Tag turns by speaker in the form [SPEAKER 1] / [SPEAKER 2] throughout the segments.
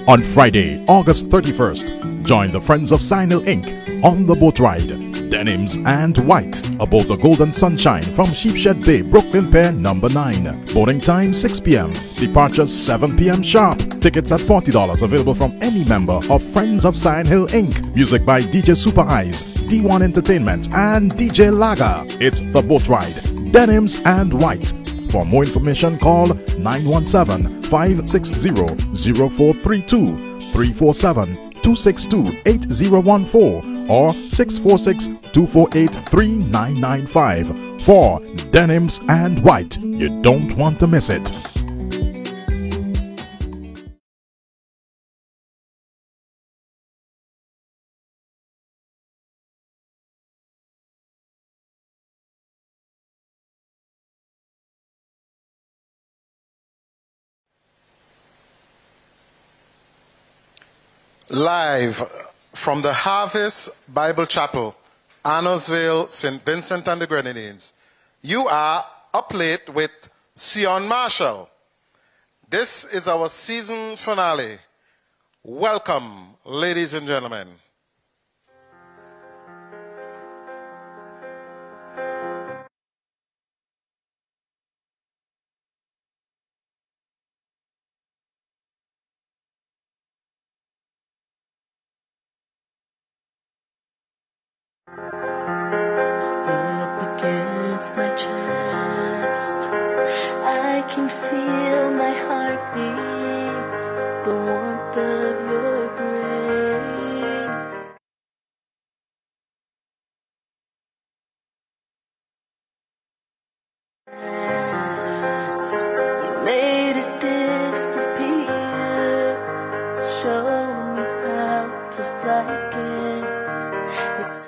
[SPEAKER 1] On Friday, August 31st, join the Friends of Sign Hill Inc. on the boat ride, Denims and White, aboard the Golden Sunshine from Sheepshead Bay, Brooklyn Pier number 9. Boarding time 6 p.m. Departure 7 p.m. sharp. Tickets at $40 available from any member of Friends of Sign Hill Inc. Music by DJ Super Eyes, D1 Entertainment and DJ Laga. It's the boat ride, Denims and White. For more information, call 917-560-0432, 347-262-8014, or 646-248-3995. For Denims and White, you don't want to miss it.
[SPEAKER 2] Live from the Harvest Bible Chapel, Arnosville, Saint Vincent and the Grenadines, you are up late with Sion Marshall. This is our season finale. Welcome, ladies and gentlemen.
[SPEAKER 3] Up against my chest, I can feel my heartbeat, the warmth of your grace. You made it disappear, show me how to fly again. It's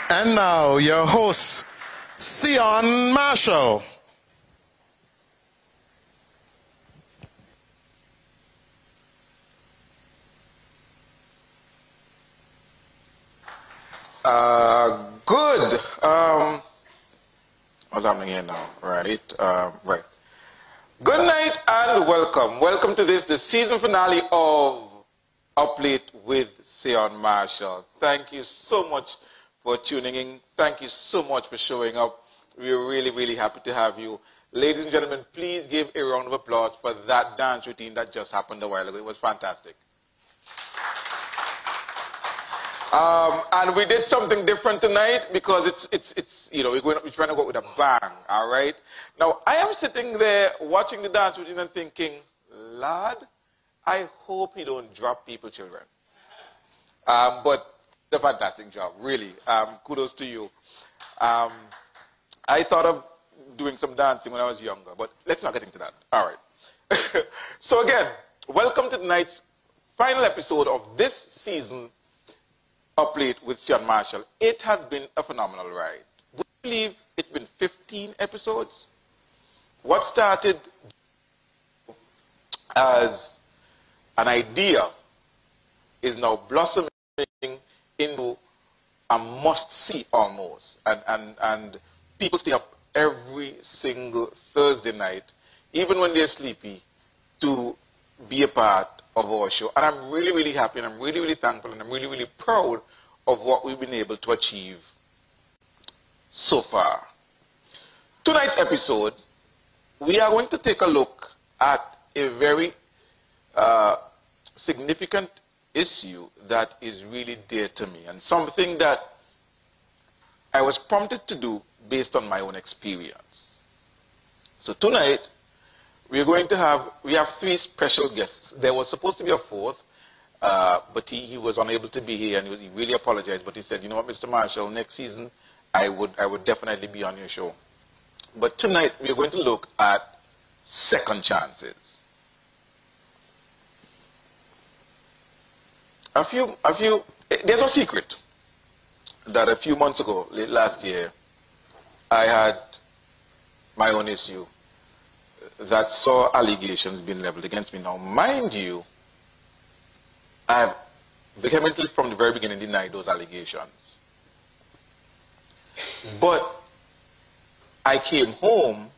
[SPEAKER 2] And now, your host, Sean Marshall.
[SPEAKER 4] Good. What's happening here now? Right. Right. Good night and welcome. Welcome to the season finale of Up Late with Sean Marshall. Thank you so much for tuning in. Thank you so much for showing up. We're really, really happy to have you. Ladies and gentlemen, please give a round of applause for that dance routine that just happened a while ago. It was fantastic. And we did something different tonight because it's you know, we're trying to go with a bang, all right? Now, I am sitting there watching the dance routine and thinking, Lord, I hope he don't drop people, children. But the fantastic job, really. Kudos to you. I thought of doing some dancing when I was younger, but let's not get into that. All right. So again, welcome to tonight's final episode of this season Up Late with Sean Marshall. It has been a phenomenal ride. We believe it's been 15 episodes. What started as an idea is now blossoming into a must-see almost. And people stay up every single Thursday night, even when they're sleepy, to be a part of our show. And I'm really, really happy, and I'm really, really thankful, and I'm really, really proud of what we've been able to achieve so far. Tonight's episode, we are going to take a look at a very significant issue that is really dear to me, and something that I was prompted to do based on my own experience. So tonight, we have three special guests. There was supposed to be a fourth, but he was unable to be here, and he really apologized. But he said, you know what, Mr. Marshall, next season I would definitely be on your show. But tonight we are going to look at second chances. There's no secret that a few months ago, late last year, I had my own issue that saw allegations being leveled against me. Now, mind you, I've vehemently from the very beginning denied those allegations. But I came home,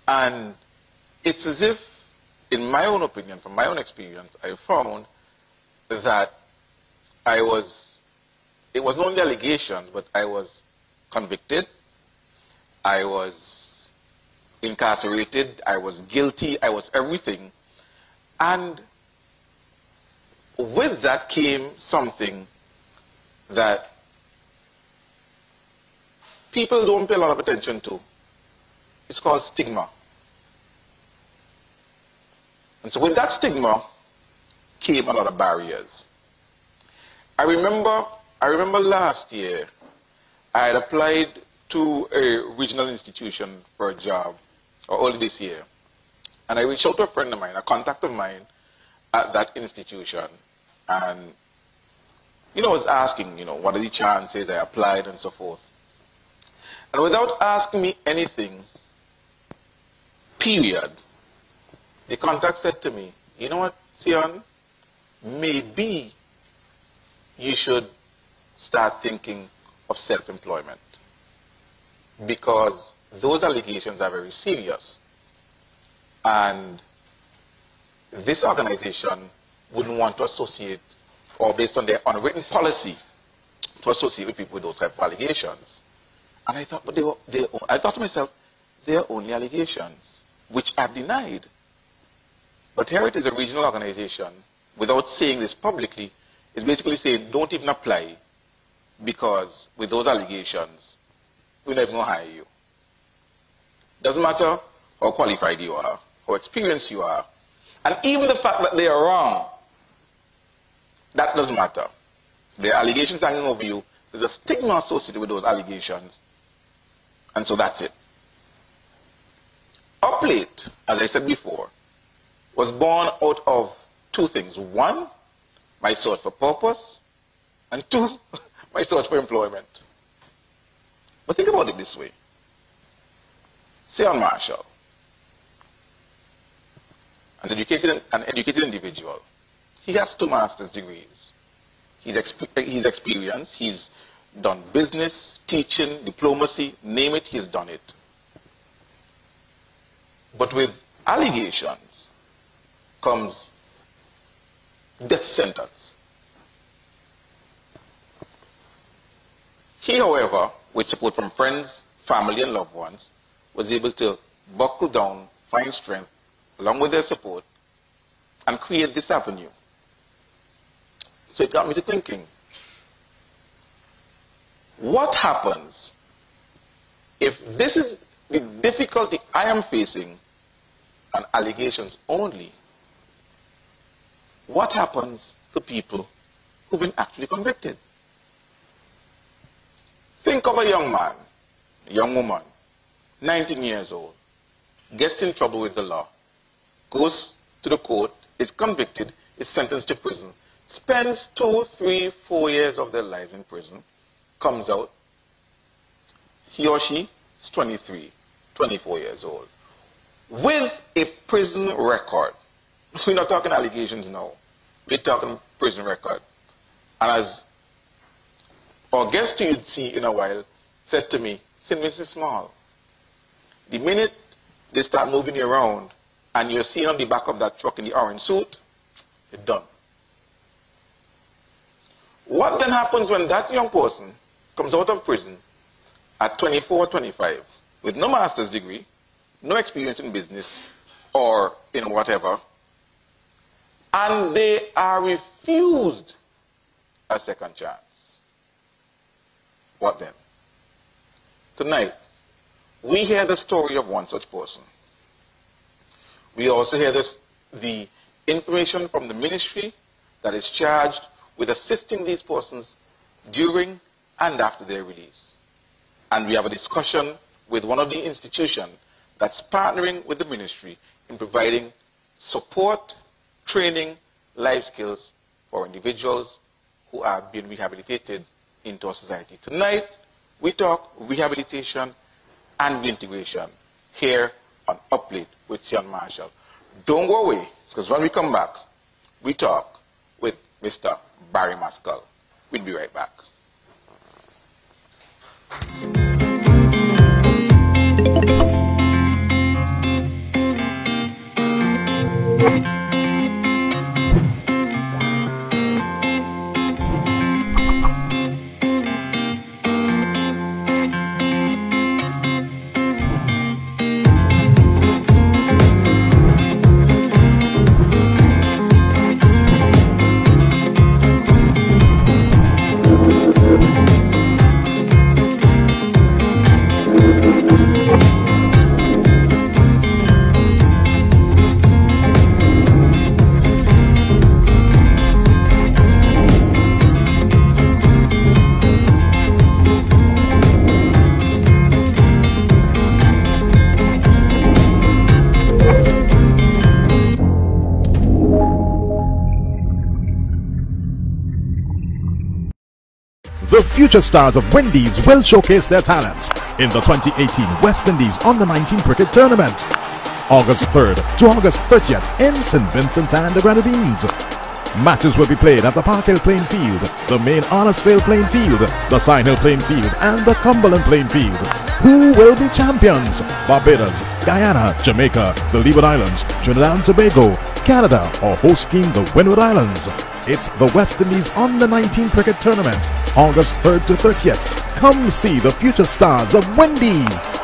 [SPEAKER 4] and it's as if, in my own opinion, from my own experience, I found that it wasn't only allegations, but I was convicted, I was incarcerated, I was guilty, I was everything. And with that came something that people don't pay a lot of attention to. It's called stigma. And so with that stigma came a lot of barriers. I remember last year I had applied to a regional institution for a job, or early this year. And I reached out to a friend of mine, a contact of mine at that institution. And, I was asking, what are the chances? I applied and so forth. And without asking me anything, period, the contact said to me, you know what, Sion, maybe you should start thinking of self-employment, because those allegations are very serious. And this organization wouldn't want to associate, or based on their unwritten policy, to associate with people with those type of allegations. And I thought, I thought to myself, they are only allegations, which I've denied. But here it is, a regional organization, without saying this publicly, is basically saying, don't even apply, because with those allegations, we're never going to hire you. Doesn't matter how qualified you are, how experienced you are. And even the fact that they are wrong, that doesn't matter. The allegations hanging over you, there's a stigma associated with those allegations. And so that's it. Up Late, as I said before, was born out of two things. One, my search for purpose, and two, my search for employment. But think about it this way. Sean Marshall, an educated individual, he has 2 master's degrees. He's experienced, he's done business, teaching, diplomacy, name it, he's done it. But with allegations comes death sentence. He, however, with support from friends, family, and loved ones, was able to buckle down, find strength, along with their support, and create this avenue. So it got me to thinking, what happens if this is the difficulty I am facing and allegations only? What happens to people who've been actually convicted? Think of a young man, a young woman, 19 years old, gets in trouble with the law, goes to the court, is convicted, is sentenced to prison, spends 2, 3, 4 years of their lives in prison, comes out, he or she is 23, 24 years old, with a prison record. We're not talking allegations now, we're talking prison record. And as our guest who you'd see in a while said to me, Saint Vincent is small. The minute they start moving you around and you're seen on the back of that truck in the orange suit, you're done. What then happens when that young person comes out of prison at 24, 25 with no master's degree, no experience in business or in whatever, and they are refused a second chance? What then? Tonight, we hear the story of one such person. We also hear the information from the ministry that is charged with assisting these persons during and after their release. And we have a discussion with one of the institutions that's partnering with the ministry in providing support, training, life skills for individuals who are being rehabilitated into our society. Tonight, we talk rehabilitation and reintegration here on Uplate with Sean Marshall. Don't go away, because when we come back, we talk with Mr. Barry Mascoll. We'll be right back.
[SPEAKER 1] The future stars of Wendy's will showcase their talents in the 2018 West Indies Under-19 Cricket Tournament, August 3rd to August 30th in Saint Vincent and the Grenadines. Matches will be played at the Park Hill playing field, the main Arnesville playing field, the Sign Hill playing field, and the Cumberland playing field. Who will be champions? Barbados, Guyana, Jamaica, the Leeward Islands, Trinidad and Tobago, Canada, or hosting the Windward Islands. It's the West Indies Under-19 Cricket Tournament, August 3rd to 30th. Come see the future stars of Wendy's.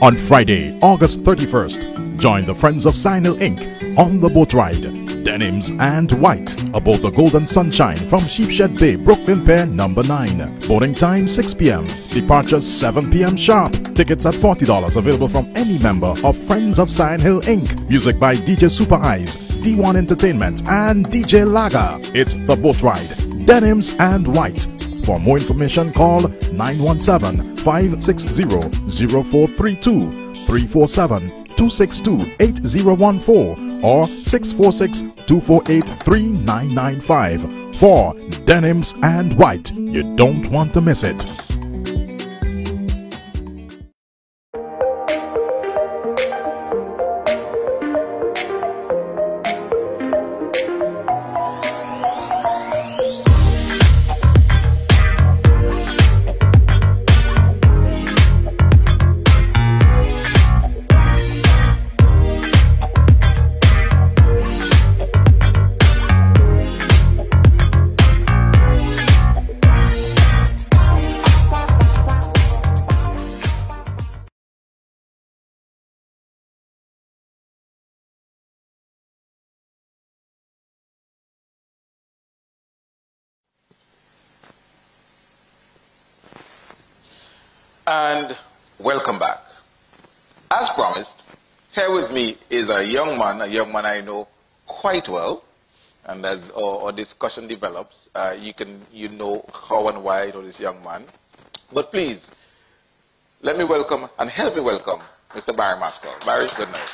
[SPEAKER 1] On Friday, August 31st, join the Friends of Saint Vincent Inc. on the boat ride, Denims and White, aboard the Golden Sunshine from Sheepshead Bay, Brooklyn Pier number 9. Boarding time 6 p.m. Departure 7 p.m. sharp. Tickets at $40 available from any member of Friends of Saint Vincent Inc. Music by DJ Super Eyes, D1 Entertainment, and DJ Laga. It's the boat ride, Denims and White. For more information, call 917-560-0432, 347-262-8014, or 646-248-3995 for Denims and White. You don't want to miss it.
[SPEAKER 4] And welcome back. As promised, here with me is a young man I know quite well. And as our discussion develops, you know how and why I know this young man. But please, let me welcome and help me welcome Mr. Barry Mascoll. Barry, good night.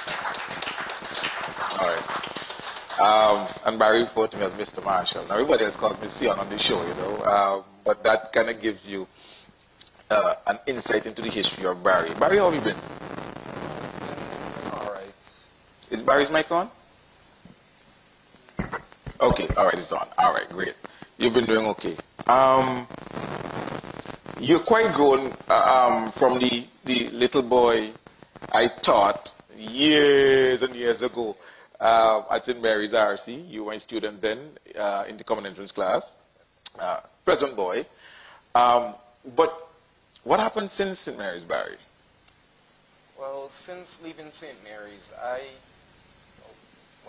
[SPEAKER 4] All right. And Barry referred to me as Mr. Marshall. Now everybody else calls me Sion on the show, you know. But that kind of gives you an insight into the history of Barry. Barry, how have you been?
[SPEAKER 5] All right.
[SPEAKER 4] Is Barry's mic on? Okay, all right, it's on. All right, great. You've been doing okay. You're quite grown from the little boy I taught years and years ago at St. Mary's RC. You were a student then in the common entrance class. Present boy. But what happened since St. Mary's, Barry?
[SPEAKER 5] Well, since leaving St. Mary's,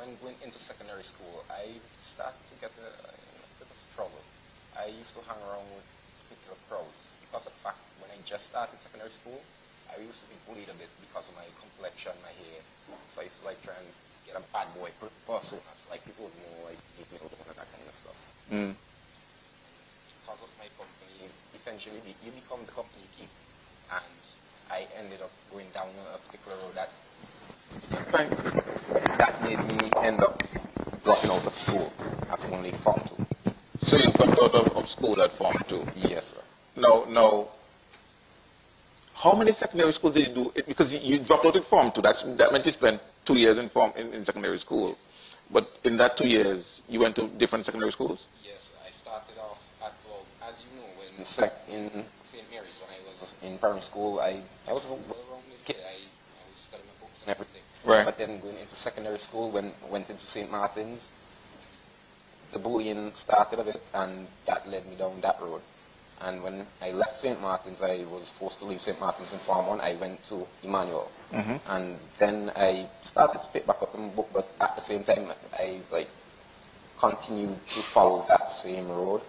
[SPEAKER 5] when going into secondary school, I started to get a bit of trouble. I used to hang around with particular crowds because of the fact when I just started secondary school, I used to be bullied a bit because of my complexion, my hair. So I used to like try and get a bad boy persona. Like people would know, like give me a look and that kind of stuff.
[SPEAKER 4] Mm.
[SPEAKER 5] Because of my company, essentially you become the company you keep, and I ended up going down a particular road that made me end up dropping out of school at only Form 2.
[SPEAKER 4] So you dropped out of school at Form 2?
[SPEAKER 5] Yes, sir.
[SPEAKER 4] Now, how many secondary schools did you do? Because you dropped out in Form 2, that meant you spent 2 years in secondary school.
[SPEAKER 5] Yes.
[SPEAKER 4] But in that 2 years, you went to different secondary schools?
[SPEAKER 5] Yes, I started off at, well, as you know, in St. Mary's, when I was in primary school, I was a well-rounded kid. I would study my books and everything.
[SPEAKER 4] Right.
[SPEAKER 5] But then going into secondary school, went into St. Martin's, the bullying started a bit, and that led me down that road. And when I left St. Martin's, I was forced to leave St. Martin's in Form 1. I went to Emmanuel.
[SPEAKER 4] Mm-hmm.
[SPEAKER 5] And then I started to pick back up in the book, but at the same time, I continued to follow that same road,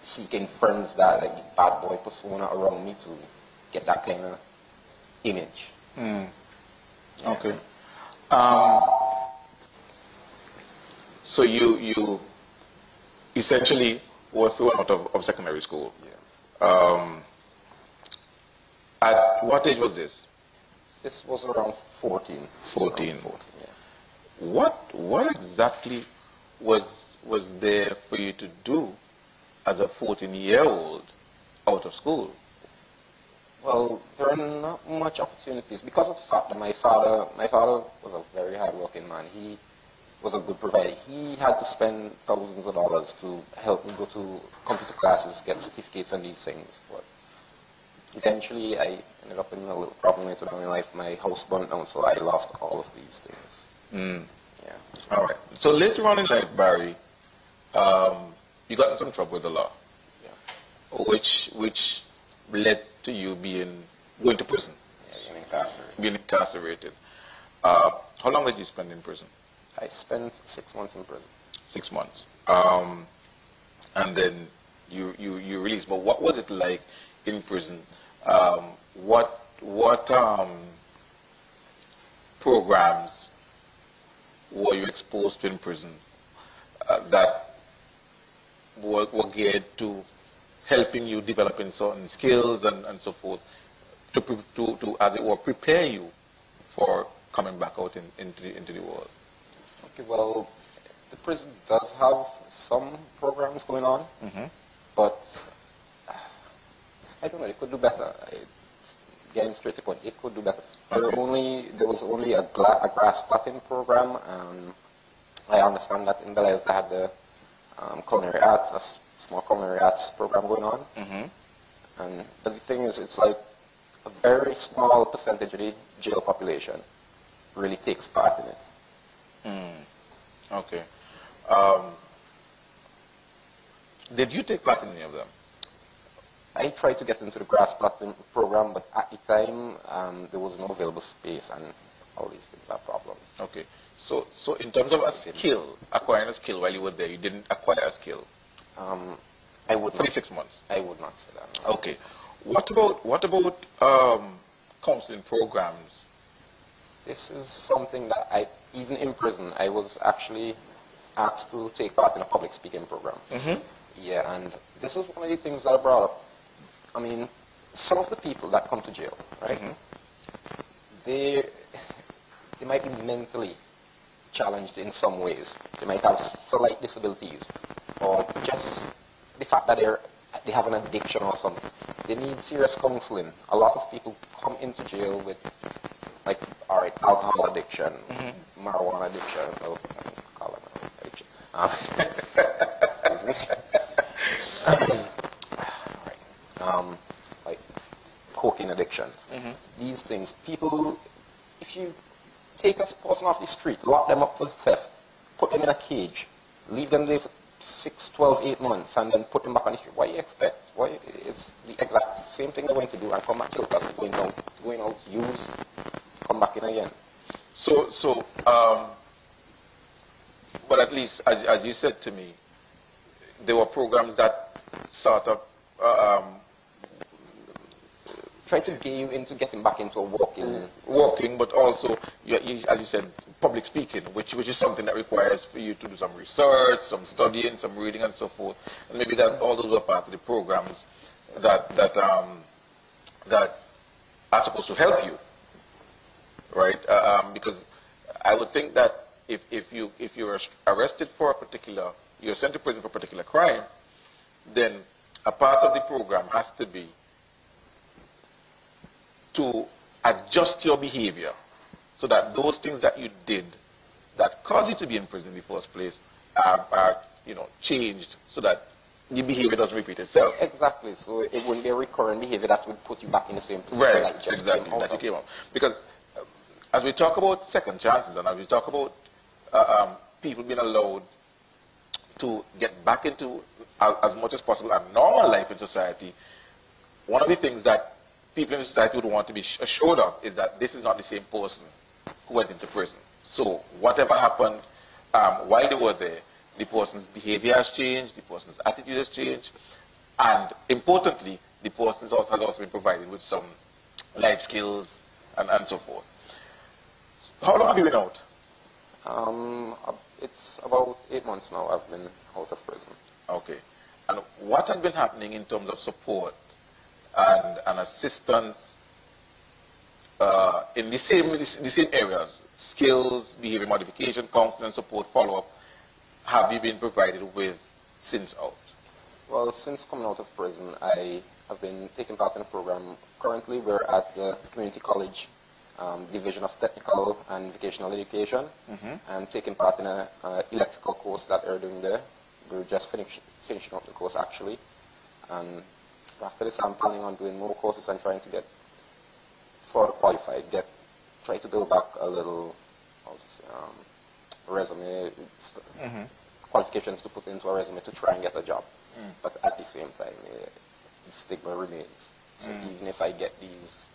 [SPEAKER 5] seeking friends that like bad boy persona around me to get that kind of image.
[SPEAKER 4] Mm.
[SPEAKER 5] Yeah.
[SPEAKER 4] Okay. So you essentially were thrown out of secondary school.
[SPEAKER 5] Yeah.
[SPEAKER 4] At what age was this?
[SPEAKER 5] This was around 14.
[SPEAKER 4] 14.
[SPEAKER 5] Around 14, yeah.
[SPEAKER 4] What exactly was there for you to do as a 14-year-old out of school?
[SPEAKER 5] Well, there are not much opportunities because of the fact that my father was a very hard-working man. He was a good provider. He had to spend thousands of dollars to help me go to computer classes, get certificates and these things. But eventually, I ended up in a little problem later on in life. My house burnt down, so I lost all of these things.
[SPEAKER 4] Mm.
[SPEAKER 5] Yeah.
[SPEAKER 4] All right. So later on in life, Barry, you got in some trouble with the law,
[SPEAKER 5] Yeah.
[SPEAKER 4] which led to you going to prison.
[SPEAKER 5] Yeah, being incarcerated.
[SPEAKER 4] Being incarcerated. How long did you spend in prison?
[SPEAKER 5] I spent 6 months in prison.
[SPEAKER 4] 6 months. And then you released. But what was it like in prison? What programs were you exposed to in prison that were geared to helping you develop in certain skills and so forth to as it were prepare you for coming back out into the world?
[SPEAKER 5] Okay, well, the prison does have some programs going on, but I don't know, it could do better. Getting straight to the point, it could do better.
[SPEAKER 4] Okay.
[SPEAKER 5] There was only a grass plotting program, and I understand that in Belize they had the culinary arts, a small culinary arts program going on. And the thing is, it's like a very small percentage of the jail population really takes part in it.
[SPEAKER 4] Okay. Did you take part in any of them?
[SPEAKER 5] I tried to get into the grass plotting program, but at the time there was no available space, and all these things are problems.
[SPEAKER 4] Okay. So in terms of a skill, acquiring a skill while you were there, you didn't acquire a skill?
[SPEAKER 5] I would not.
[SPEAKER 4] 6 months?
[SPEAKER 5] I would not say that. No.
[SPEAKER 4] Okay. What about counseling programs?
[SPEAKER 5] This is something that even in prison, I was actually asked to take part in a public speaking program. Yeah, and this is one of the things that I brought up. I mean, some of the people that come to jail, right? They might be mentally challenged in some ways. They might have slight disabilities, or just the fact that they have an addiction or something. They need serious counseling. A lot of people come into jail with, like, all right, alcohol addiction, marijuana addiction, call it addiction. Like cocaine addictions. These things, people, if you take a person off the street, lock them up for theft, put them in a cage, leave them there for 6, 12, 8 months, and then put them back on the street, what do you expect? Why is the exact same thing they're going to do and come back to because going out, use, come back in again.
[SPEAKER 4] But at least, as you said to me, there were programs that sort of
[SPEAKER 5] try to get you into getting back into a
[SPEAKER 4] walking, but also, as you said, public speaking, which is something that requires for you to do some research, some studying, some reading, and so forth. And maybe that all those were part of the programs that are supposed to help you, right? Because I would think that if you're arrested for a particular, you're sent to prison for a particular crime, then a part of the program has to be to adjust your behavior so that those things that you did that caused you to be in prison in the first place are changed so that the behavior doesn't repeat itself.
[SPEAKER 5] Exactly. So it wouldn't be a recurrent behavior that would put you back in the same position.
[SPEAKER 4] Right,
[SPEAKER 5] that you just
[SPEAKER 4] exactly,
[SPEAKER 5] came out
[SPEAKER 4] that you
[SPEAKER 5] of.
[SPEAKER 4] came out. Because as we talk about second chances and as we talk about people being allowed to get back into, as much as possible, a normal life in society, one of the things that people in society would want to be assured of is that this is not the same person who went into prison. So whatever happened while they were there, the person's behavior has changed, the person's attitude has changed, and importantly, the person has also been provided with some life skills and so forth. How long have you been out?
[SPEAKER 5] It's about 8 months now I've been out of prison.
[SPEAKER 4] Okay. And what has been happening in terms of support and assistance in the same areas, skills, behavior modification, counseling, support, follow-up, have you been provided with since out?
[SPEAKER 5] Well, since coming out of prison, I have been taking part in a program. Currently, we're at the Community College Division of Technical and Vocational Education, and taking part in an electrical course that they're doing there. We're just finishing up the course, actually. And after this, I'm planning on doing more courses and trying to get further qualified, try to build back a little resume, qualifications to put into a resume to try and get a job. But at the same time, the stigma remains. So even if I get these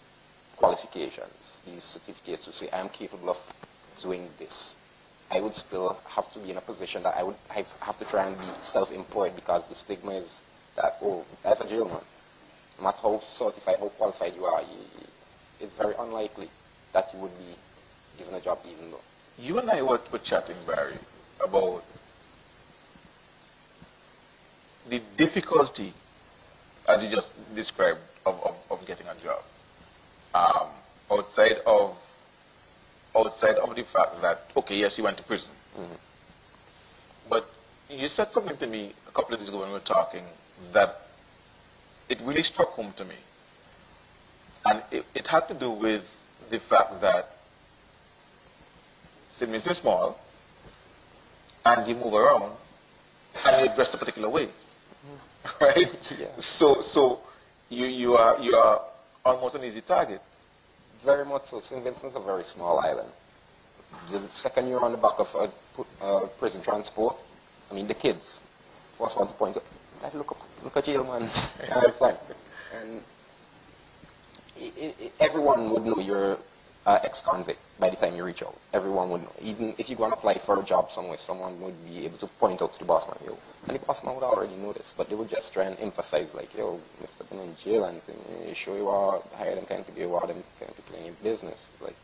[SPEAKER 5] qualifications, these certificates to say I'm capable of doing this, I would still have to be in a position that I have to try and be self-employed because the stigma is that, oh, that's a jailman. No matter how certified, how qualified you are, it's very unlikely that you would be given a job even though.
[SPEAKER 4] You and I were chatting, Barry, about the difficulty, as you just described, of getting a job. Outside of the fact that, okay, yes, you went to prison, But you said something to me a couple of days ago when we were talking that it really struck home to me. And it had to do with the fact that Saint Vincent is small, and you move around, and you're dressed a particular way, right?
[SPEAKER 5] Yeah.
[SPEAKER 4] So you are almost an easy target.
[SPEAKER 5] Very much so. St. Vincent's a very small island. The second you're on the back of a prison transport, I mean the kids first want to point out, "Dad, look at jail, man." And everyone would know you're ex-convict by the time you reach out. Everyone would know. Even if you go and apply for a job somewhere, someone would be able to point out to the boss man, "Yo," and the boss man would already know this, but they would just try and emphasize, like, "Yo, Mr. been in jail and you sure you are hire them kind of people, you are them kind of people in your business." Like,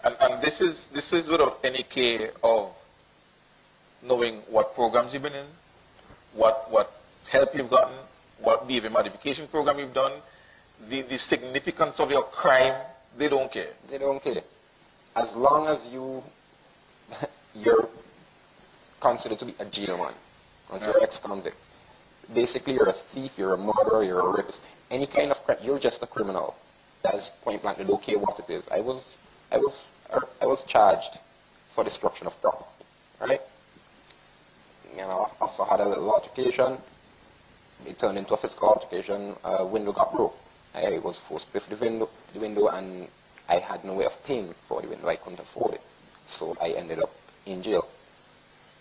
[SPEAKER 4] and this is without any care of knowing what programs you've been in, what help you've gotten, what behavior modification program you've done, the significance of your crime. They don't care.
[SPEAKER 5] They don't care. As long as you're considered to be a jail man, once you're ex-convict. Basically, you're a thief, you're a murderer, you're a rapist. Any kind of crime, you're just a criminal. That is point blank. They don't care what it is. I was charged for destruction of property, right? You know, I also had a little altercation. It turned into a physical altercation. A window got broke. I was forced to pay for the window, and I had no way of paying for the window. I couldn't afford it. So I ended up in jail.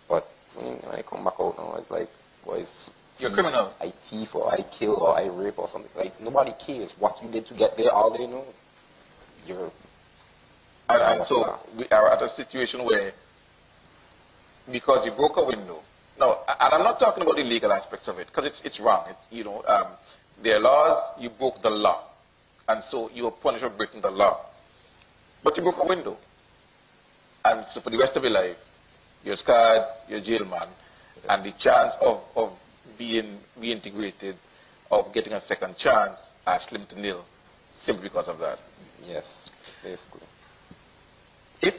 [SPEAKER 5] But when I come back out now, it's like, boys,
[SPEAKER 4] you're a criminal.
[SPEAKER 5] I thief or I kill or I rape or something. Like, nobody cares what you did to get there. All they know, you're...
[SPEAKER 4] And so we are at a situation where, because you broke a window, no, and I'm not talking about the legal aspects of it, because it's wrong. There are laws, you broke the law. And so you were punished for breaking the law. But you broke a window. And so for the rest of your life, you're scarred, you're a jail man, and the chance of being reintegrated, of getting a second chance, are slim to nil, simply because of that.
[SPEAKER 5] Yes, basically.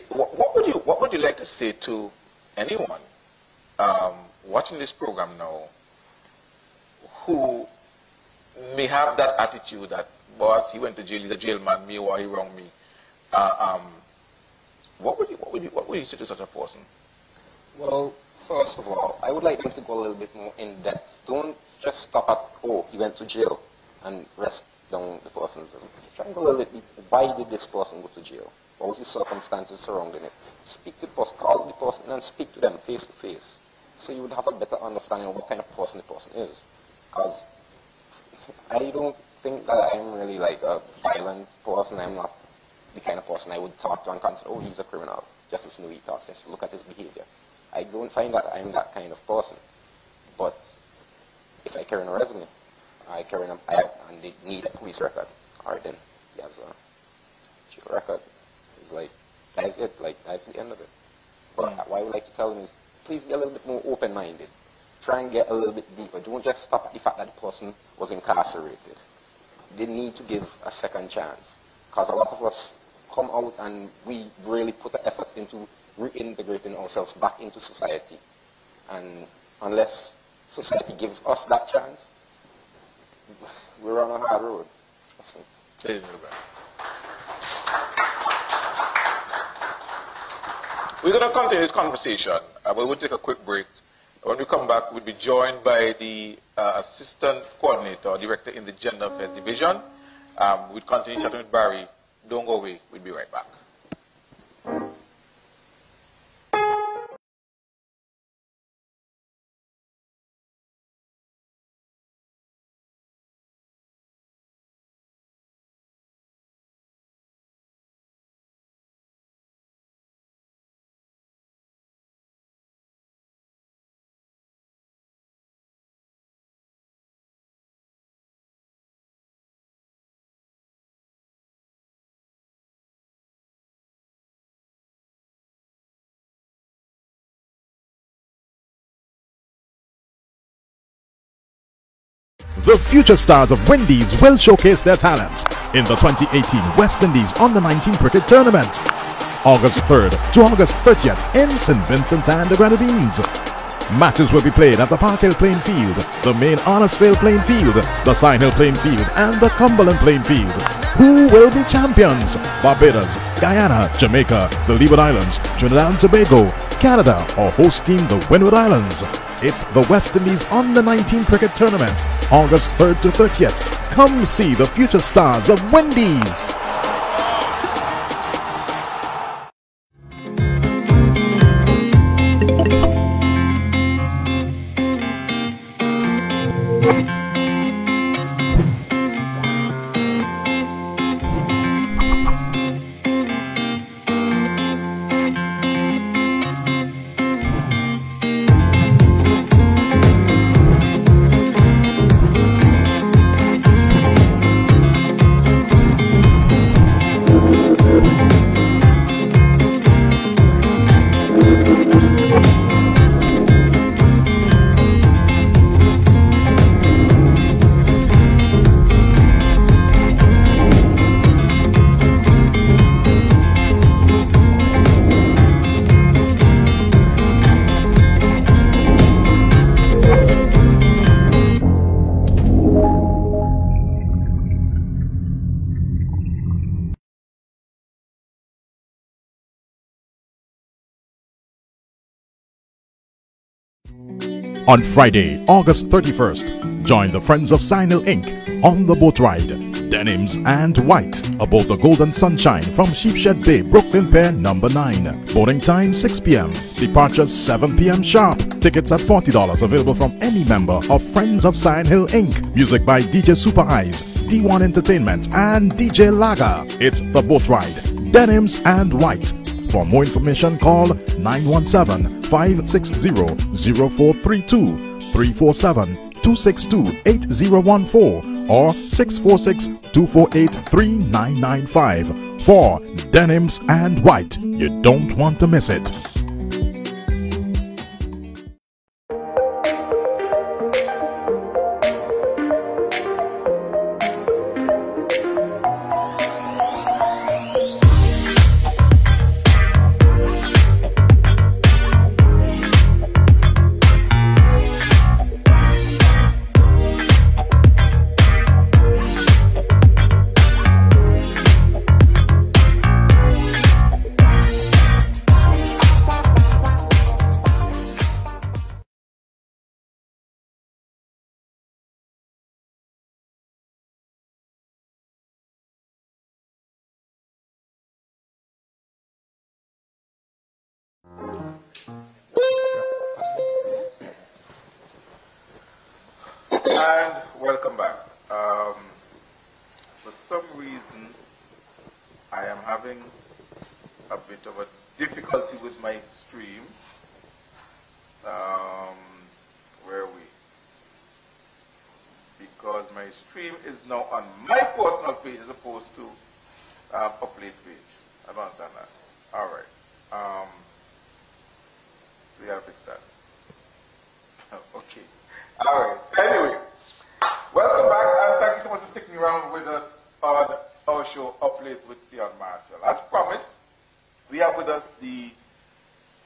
[SPEAKER 4] What would you like to say to anyone watching this program now who may have that attitude that, boss, he went to jail, he's a jail man, me or he wronged me? What would you say to such a person?
[SPEAKER 5] Well, first of all, I would like them to go a little bit more in depth. Don't just stop at, oh, he went to jail, and rest down the person. Try and go a little bit deeper. Why did this person go to jail? What was the circumstances surrounding it? Speak to the person, call the person, and speak to them face to face. So you would have a better understanding of what kind of person the person is. Because I don't think that I'm really like a violent person. I'm not the kind of person I would talk to and consider, oh, he's a criminal. Just as he talks, just look at his behavior. I don't find that I'm that kind of person. But if I carry a resume, and they need a police record, all right then, he has a jail record. It's like, that's it, like, that's the end of it. But what I would like to tell them is, please be a little bit more open-minded. Try and get a little bit deeper. Don't just stop at the fact that the person was incarcerated. They need to give a second chance. Because a lot of us come out and we really put an effort into reintegrating ourselves back into society. And unless society gives us that chance, we're on a hard road.
[SPEAKER 4] We're going to continue this conversation, but we'll take a quick break. When we come back, we'll be joined by the Assistant Coordinator, Director in the Gender Affairs Division. We'll continue chatting with Barry. Don't go away. We'll be right back.
[SPEAKER 1] The future stars of Wendy's will showcase their talents in the 2018 West Indies Under-19 Cricket Tournament. August 3rd to August 30th in Saint Vincent and the Grenadines. Matches will be played at the Park Hill playing field, the main Honestfield playing field, the Sign Hill playing field, and the Cumberland playing field. Who will be champions? Barbados, Guyana, Jamaica, the Leeward Islands, Trinidad and Tobago, Canada, or host team the Windward Islands. It's the West Indies Under-19 Cricket Tournament, August 3rd to 30th. Come see the future stars of Wendy's. On Friday, August 31st, join the Friends of Saint Vincent Inc. on the boat ride, Denims and White, aboard the Golden Sunshine from Sheepshead Bay, Brooklyn Pier number 9. Boarding time 6 p.m. Departure 7 p.m. sharp. Tickets at $40 available from any member of Friends of Saint Vincent Inc. Music by DJ Super Eyes, D1 Entertainment, and DJ Laga. It's the boat ride, Denims and White. For more information, call 917-560-0432, 347-262-8014, or 646-248-3995. For Denims and White, you don't want to miss it.
[SPEAKER 4] And welcome back. For some reason, I am having a bit of a difficulty with my stream. Where are we? Because my stream is now on my personal page as opposed to Uplate's page. I don't understand that. All right. We gotta fix that. Okay. All right. Anyway, welcome back, and thank you so much for sticking around with us on our show, Up Late with Sion Marshall. As promised, we have with us the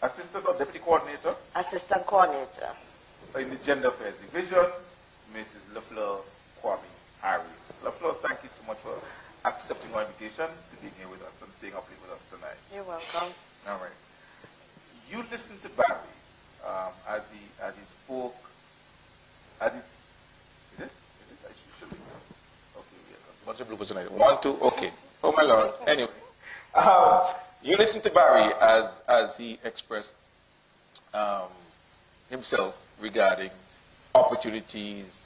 [SPEAKER 4] Assistant or Deputy Coordinator.
[SPEAKER 6] Assistant Coordinator.
[SPEAKER 4] In the Gender Affairs Division, Mrs. Lafleur Quammie Harry. Lafleur, thank you so much for accepting our invitation to be here with us and staying up late with us tonight.
[SPEAKER 6] You're welcome.
[SPEAKER 4] All right. You listened to Barry as he spoke. Is it? Okay, yeah. Bunch of bloopers tonight. 1, 2, okay. Oh my Lord. Anyway, you listened to Barry as he expressed himself regarding opportunities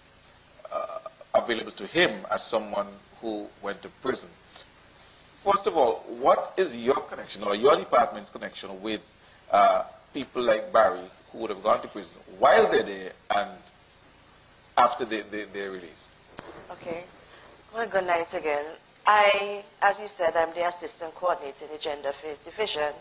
[SPEAKER 4] available to him as someone who went to prison. First of all, what is your connection or your department's connection with people like Barry who would have gone to prison while they're there and after they're released?
[SPEAKER 6] Okay. Well, good night again. As you said, I'm the Assistant Coordinator in the Gender Affairs Division,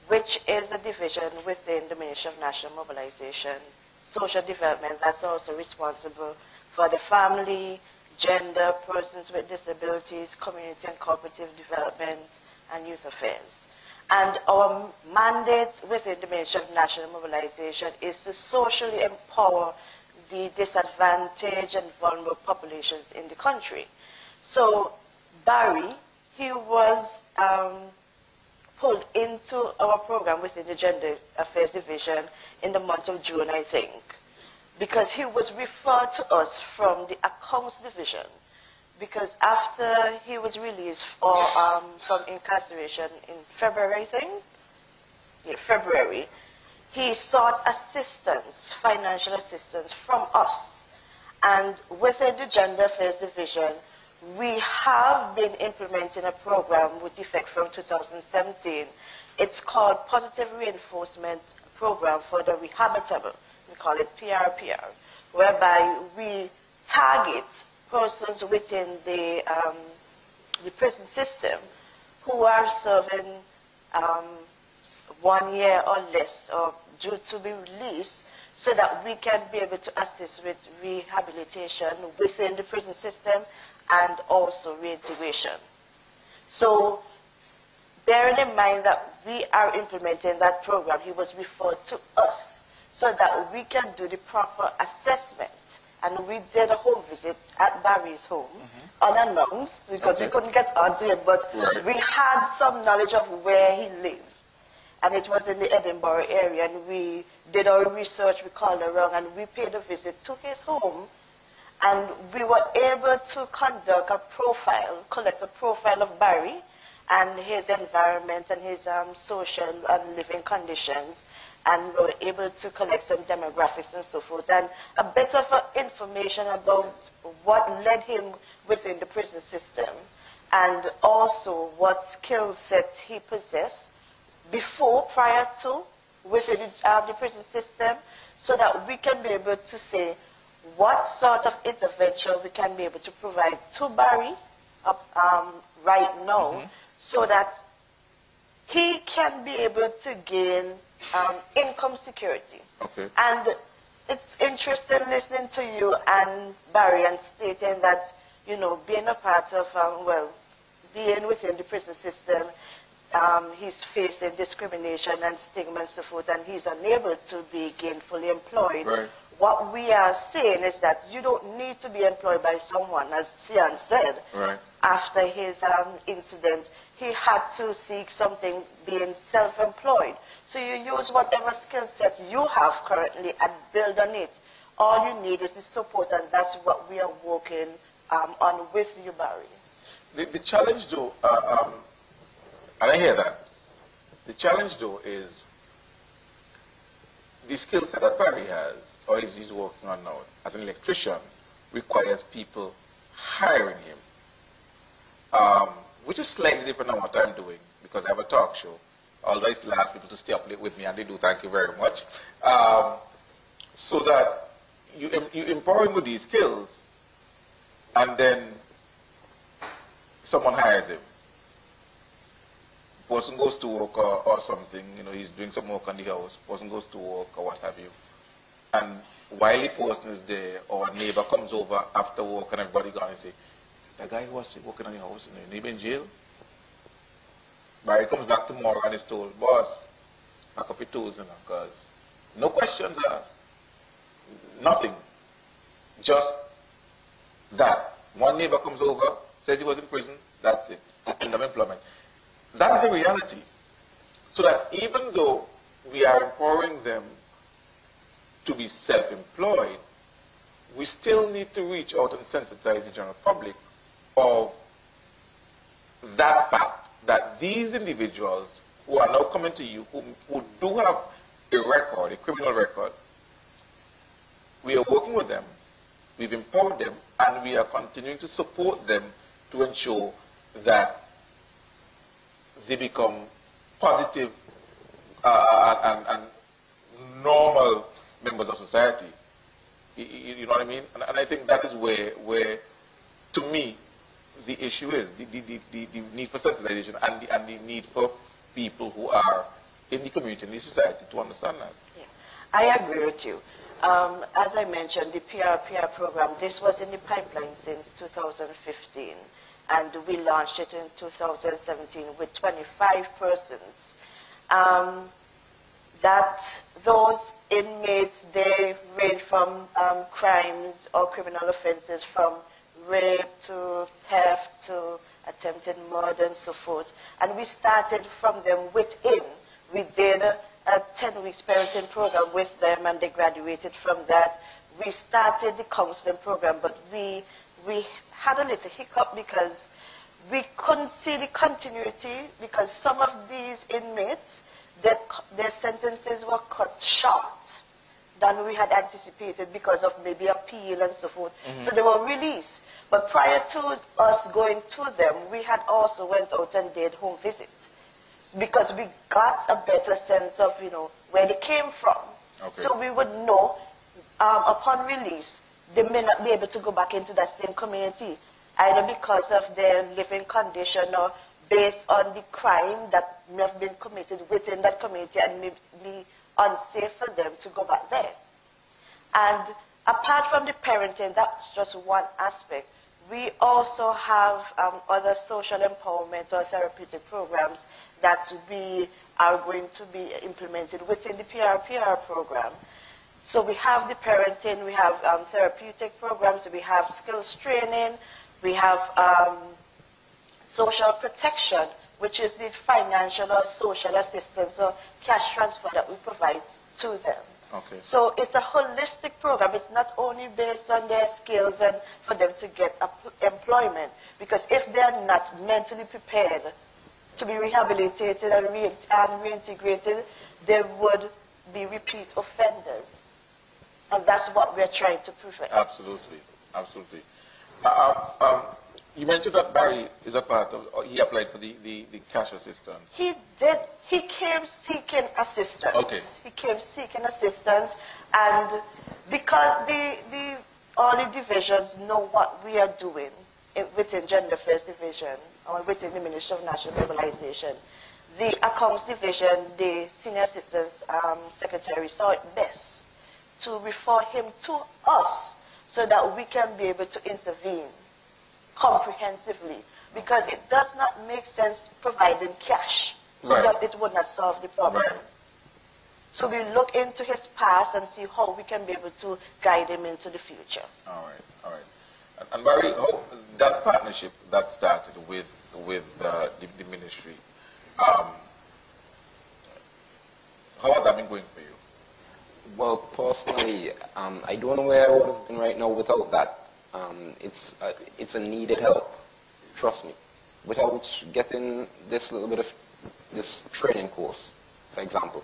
[SPEAKER 6] which is a division within the Ministry of National Mobilization, Social Development, that's also responsible for the family, gender, persons with disabilities, community and cooperative development, and youth affairs. And our mandate within the Ministry of National Mobilization is to socially empower the disadvantaged and vulnerable populations in the country. So Barry, he was pulled into our program within the Gender Affairs Division in the month of June, I think, because he was referred to us from the Accounts Division, because after he was released from incarceration in February, I think, February, he sought assistance, financial assistance from us. And within the Gender Affairs Division, we have been implementing a program with effect from 2017. It's called Positive Reinforcement Program for the Rehabilitable. We call it PRPR, whereby we target persons within the prison system who are serving 1 year or less or due to be released, so that we can be able to assist with rehabilitation within the prison system and also reintegration. So bearing in mind that we are implementing that program, he was referred to us so that we can do the proper assessment. And we did a home visit at Barry's home, unannounced, because we couldn't get onto it, but we had some knowledge of where he lived. And it was in the Edinburgh area, and we did our research, we called around, and we paid a visit to his home. And we were able to conduct a profile, collect a profile of Barry and his environment and his social and living conditions. And we were able to collect some demographics and so forth, and a bit of information about what led him within the prison system, and also what skill sets he possessed prior to, within the prison system, so that we can be able to say what sort of intervention we can be able to provide to Barry right now, so that he can be able to gain income security. Okay. And it's interesting listening to you and Barry and stating that, you know, being a part of, being within the prison system, he's facing discrimination and stigma and so forth, and he's unable to be gainfully employed. Right. What we are saying is that you don't need to be employed by someone, as Sian said. Right. After his incident, he had to seek something being self-employed. So you use whatever skill set you have currently and build on it. All you need is the support, and that's what we are working on with you, Barry.
[SPEAKER 4] The challenge, though, and I hear that, the challenge, though, is the skill set that Barry has, or he's working on now, as an electrician, requires people hiring him, which is slightly different than what I'm doing, because I have a talk show. Although I still ask people to stay up late with me, and they do, thank you very much. So that you empower him with these skills, and then someone hires him. Person goes to work or something, you know, he's doing some work on the house, person goes to work or what have you. And while the person is there, or a neighbor comes over after work and everybody gone and say, the guy who was working on the house, you know, neighbor in jail? Barry comes back tomorrow and is told, boss, pack up your tools, you know, because no questions asked. Nothing. Just that. One neighbor comes over, says he was in prison, that's it. End of employment. That is the reality. So that even though we are empowering them to be self-employed, we still need to reach out and sensitize the general public of that fact, that these individuals who are now coming to you, who do have a record, a criminal record, we are working with them, we've empowered them, and we are continuing to support them to ensure that they become positive and normal members of society. You know what I mean? And I think that is where to me, the issue is the need for sensitization and the need for people who are in the community, in the society, to understand that.
[SPEAKER 6] Yeah. I agree with you. As I mentioned, the PRPR program, this was in the pipeline since 2015, and we launched it in 2017 with 25 persons. that those inmates, they range from crimes or criminal offenses from rape to theft to attempted murder and so forth. And we started from them within. We did a 10-week parenting program with them, and they graduated from that. We started the counseling program, but we had a little hiccup because we couldn't see the continuity, because some of these inmates, their sentences were cut short than we had anticipated because of maybe appeal and so forth. So they were released. But prior to us going to them, we had also went out and did home visits because we got a better sense of, where they came from.
[SPEAKER 4] Okay.
[SPEAKER 6] So we would know upon release, they may not be able to go back into that same community, either because of their living condition or based on the crime that may have been committed within that community and may be unsafe for them to go back there. And apart from the parenting, that's just one aspect. We also have other social empowerment or therapeutic programs that we are going to be implemented within the PRPR program. So we have the parenting, we have therapeutic programs, we have skills training, we have social protection, which is the financial or social assistance or cash transfer that we provide to them.
[SPEAKER 4] Okay.
[SPEAKER 6] So it's a holistic program. It's not only based on their skills and for them to get employment, because if they're not mentally prepared to be rehabilitated and reintegrated, they would be repeat offenders. And that's what we're trying to prevent.
[SPEAKER 4] Absolutely, absolutely. You mentioned that Barry is a part of, he applied for the cash assistance.
[SPEAKER 6] He did. He came seeking assistance.
[SPEAKER 4] Okay.
[SPEAKER 6] He came seeking assistance, and because all the divisions know what we are doing within Gender Affairs Division or within the Ministry of National Mobilization, the Accounts Division, the Senior Assistant Secretary saw it best to refer him to us so that we can be able to intervene comprehensively, because it does not make sense providing cash.
[SPEAKER 4] Right.
[SPEAKER 6] Because it would not solve the problem.
[SPEAKER 4] Right.
[SPEAKER 6] So we look into his past and see how we can be able to guide him into the future.
[SPEAKER 4] All right. And Barry, that partnership that started with the ministry, how has that been going for you?
[SPEAKER 5] Well, personally, I don't know where I would have been right now without that. It's a needed help, trust me. Without getting this little bit of this training course, for example,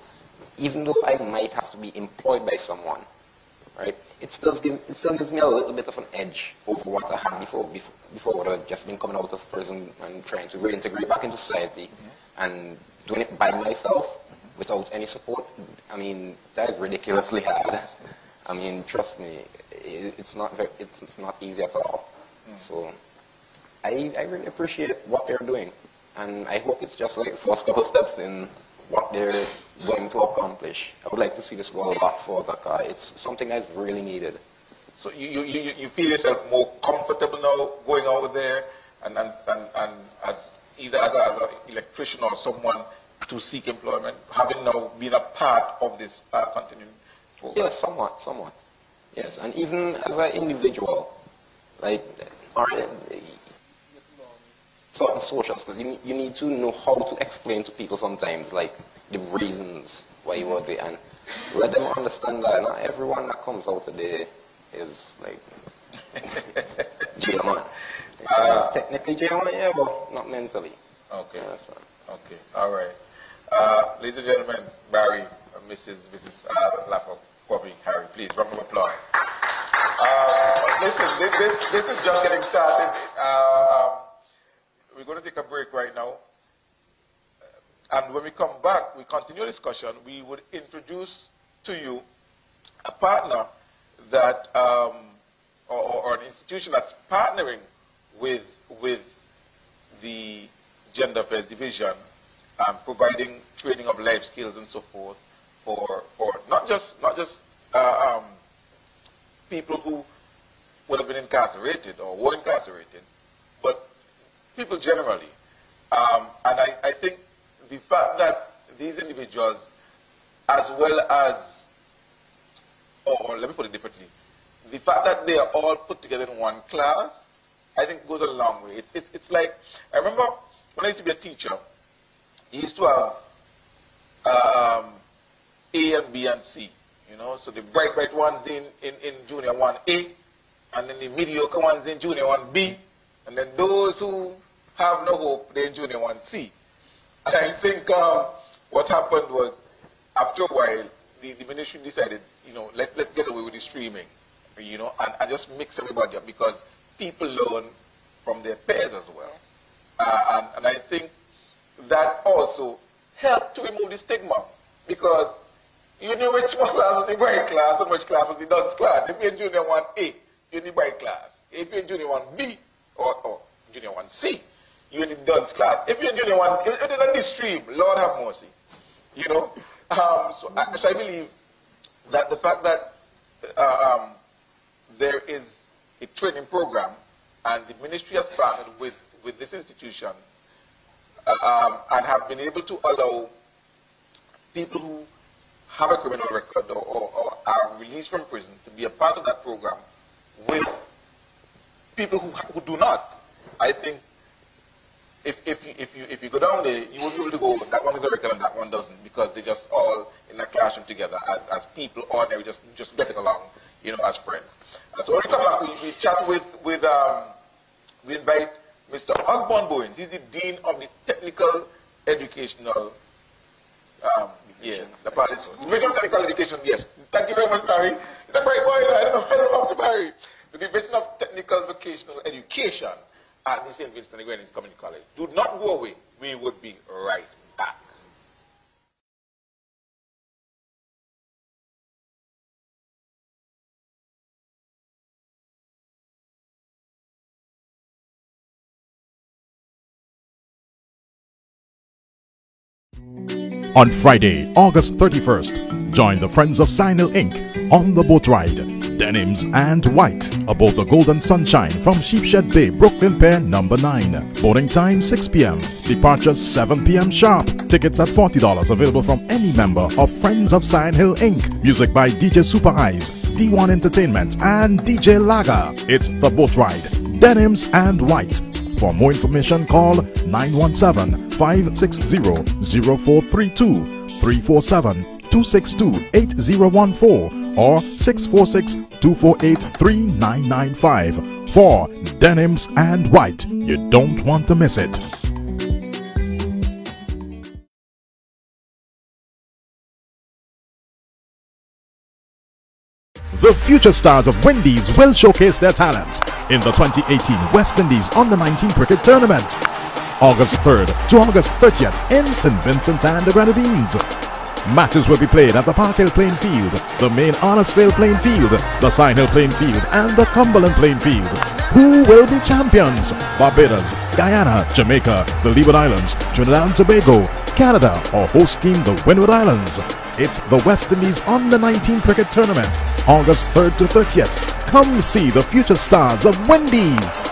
[SPEAKER 5] even though I might have to be employed by someone, right, it still gives me a little bit of an edge over what I had before what I had just been coming out of prison and trying to reintegrate back into society, and doing it by myself without any support. I mean, that is ridiculously hard. I mean, trust me, it's not easy at all. So I really appreciate what they're doing, and I hope it's just like the first couple steps in what they're going to accomplish. I would like to see this go a lot further. It's something that's really needed.
[SPEAKER 4] So you feel yourself more comfortable now going out there and as either as an electrician or someone to seek employment, having now been a part of this continuing program?
[SPEAKER 5] Yes, somewhat. Yes, and even as an individual, like, certain socials, because you need to know how to explain to people sometimes, like, the reasons why you are there, and let them understand that not everyone that comes out today is, like, jail man. Technically jail man, yeah, but not mentally.
[SPEAKER 4] Okay.
[SPEAKER 5] Yeah, so.
[SPEAKER 4] Okay, all right. Ladies and gentlemen, Barry, Mrs. Lafleur Quammie Harry, please, round of applause. Listen, this is just getting started. We're going to take a break right now. And when we come back, we continue discussion. We would introduce to you a partner that, or an institution that's partnering with the Gender Affairs Division, providing training of life skills and so forth for not just people who would have been incarcerated or were incarcerated, but people generally. And I think the fact that these individuals, as well as, or let me put it differently, the fact that they are all put together in one class, I think goes a long way. It's like, I remember when I used to be a teacher, you used to have A and B and C, you know, so the bright ones in Junior 1A, and then the mediocre ones in Junior 1B, and then those who have no hope, they're in Junior 1C. And I think what happened was, after a while, the ministry decided, you know, let's get away with the streaming, you know, and just mix everybody up, because people learn from their peers as well. And I think that also helped to remove the stigma, because you knew which one was the bright class and which class was the dunce class. If you're in Junior 1A, you're in the bright class. If you're in Junior 1B or Junior 1C, you're in the dunce class. If you're in Junior 1, if you're in the stream, Lord have mercy. You know? So I believe that the fact that there is a training program and the ministry has partnered with this institution and have been able to allow people who have a criminal record or are released from prison to be a part of that program with people who do not. I think if you go down there, you will be able to go, that one is a record and that one doesn't, because they're just all in a classroom together as people ordinary, just getting along, you know, as friends. So when we come back, we chat we invite Mr. Osborne Bowens. He's the Dean of the Technical Educational, the Division of Technical Education, yes. Thank you very much, Barry. It's a great boy, I don't know to Barry. The Division of Technical Vocational Education at the Saint Vincent and Grenadines Community College. Do not go away. We would be right back.
[SPEAKER 1] On Friday, August 31st, join the Friends of Signal Inc. on the boat ride, Denims and White, aboard the Golden Sunshine from Sheepshead Bay, Brooklyn Pier number 9. Boarding time 6 p.m. Departure 7 p.m. sharp. Tickets at $40 available from any member of Friends of Sign Hill Inc. Music by DJ Super Eyes, D1 Entertainment and DJ Laga. It's the boat ride, Denims and White. For more information, call 917-560-0432, 347-262-8014, or 646-248-3995. For Denims and White, you don't want to miss it. The future stars of Wendy's will showcase their talents in the 2018 West Indies Under-19 Cricket Tournament, August 3rd to August 30th in Saint Vincent and the Grenadines. Matches will be played at the Park Hill Playing Field, the main Arnesville Playing Field, the Sign Hill Playing Field, and the Cumberland Playing Field. Who will be champions? Barbados, Guyana, Jamaica, the Leeward Islands, Trinidad and Tobago, Canada, or host team the Windward Islands. It's the West Indies Under-19 Cricket Tournament, August 3rd to 30th. Come see the future stars of Wendy's.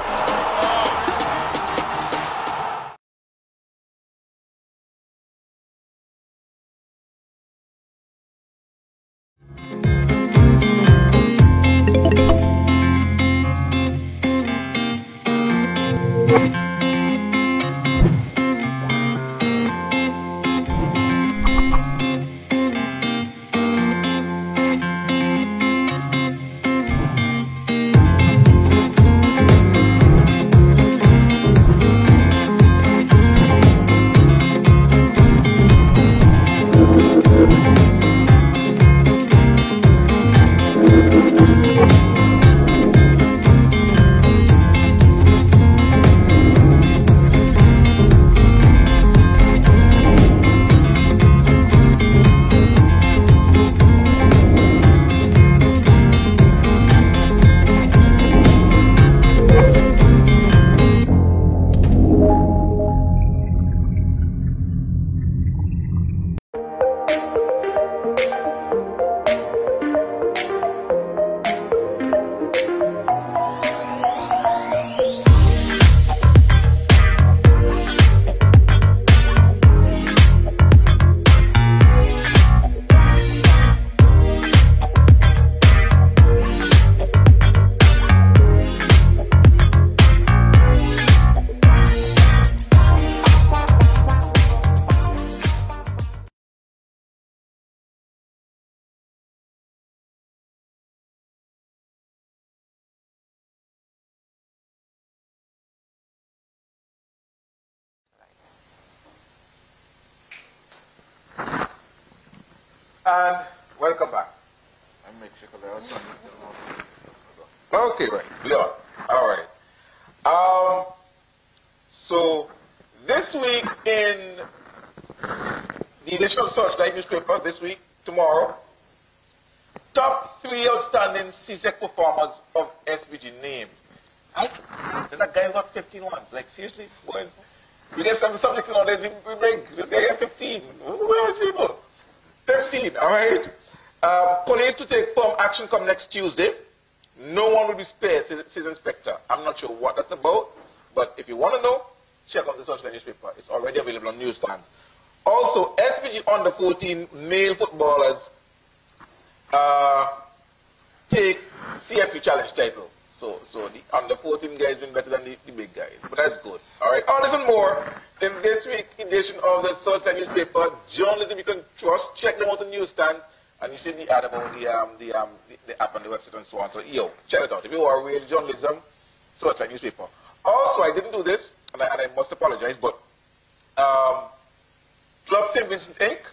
[SPEAKER 4] And welcome back. Let me make sure because I was trying to... Okay, right. We are. All right. So this week in the edition of Searchlight newspaper, this week, tomorrow, top 3 outstanding CSEC performers of SBG named. There's a guy who got 15 ones. Like, seriously? Boy, we get some subjects nowadays, we break. This guy got 15. Who are those people? 15, all right? Police to take firm action come next Tuesday. No one will be spared, says Inspector. I'm not sure what that's about, but if you want to know, check out the Searchlight newspaper. It's already available on newsstands. Also, SPG under 14 male footballers take CFP challenge title. So the under 14 guys doing better than the big guys. But that's good. All right. All this and more in this week's edition of the Searchlight newspaper. Journalism you can trust. Check them out on newsstands. And you see the ad about the app on the website and so on. So, check it out. If you are real journalism, Searchlight newspaper. Also, I didn't do this, and I must apologize, but Club Saint Vincent Inc.,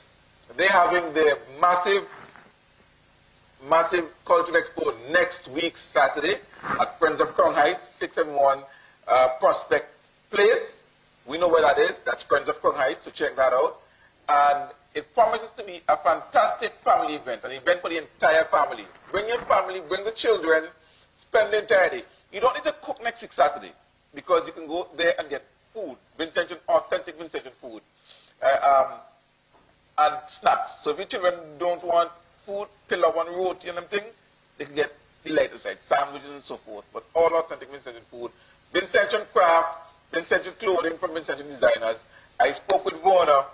[SPEAKER 4] they're having their massive cultural expo next week, Saturday, at Friends of Crown Heights, 671 Prospect Place. We know where that is. That's Friends of Crown Heights, so check that out. And it promises to be a fantastic family event, an event for the entire family. Bring your family, bring the children, spend the entire day. You don't need to cook next week Saturday, because you can go there and get food, authentic Vincentian food, and snacks. So if your children don't want food, pilaf and roti and them things, they can get the lighter side, sandwiches and so forth, but all authentic Vincentian food. Vincentian craft, Vincentian clothing from Vincentian designers. I spoke with Warner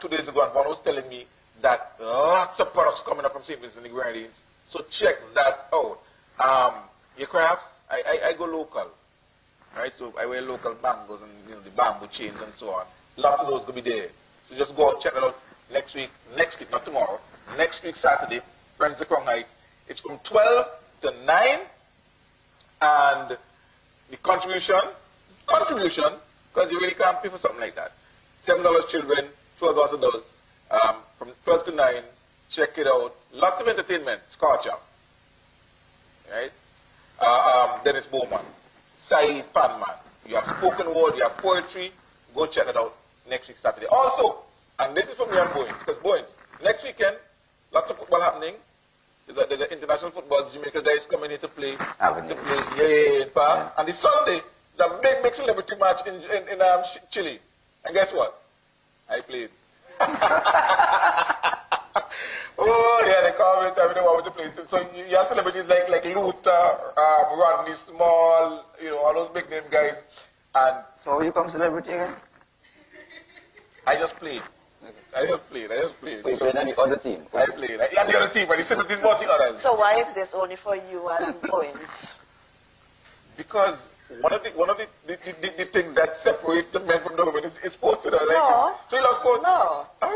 [SPEAKER 4] 2 days ago, and Warner was telling me that lots of products coming up from Saint Vincent and the Grenadines. So check that out. Your crafts, I go local. Right, so I wear local bangles and the bamboo chains and so on. Lots of those will be there. So just go out, check it out next week, not tomorrow, next week Saturday, Friends of Crown Heights. It's from 12 to 9, and the contribution, because you really can't pay for something like that. $7 children, $12 adults, from 12 to 9, check it out. Lots of entertainment, Scorcher, right? Dennis Bowman. Saeed Panman. You have spoken word, you have poetry. Go check it out next week Saturday. Also, and this is for me and Bowens, because Bowens, next weekend, lots of football happening. The international football, Jamaica guys coming in to play. Yeah. And the Sunday, the big celebrity match in Chile. And guess what? I played. Oh, yeah, they call me every day I want to play. So you have celebrities like Luther, Rodney Small, all those big name guys. And
[SPEAKER 5] so you come celebrity again?
[SPEAKER 4] I just played. I just played.
[SPEAKER 5] Wait, so any other team?
[SPEAKER 4] I played. Yeah, the other team, but the celebrities was the others.
[SPEAKER 6] So why is this only for you and Bowens?
[SPEAKER 4] Because one of the things that separate the men from the women is sports. No. So you love sports?
[SPEAKER 6] No.
[SPEAKER 4] All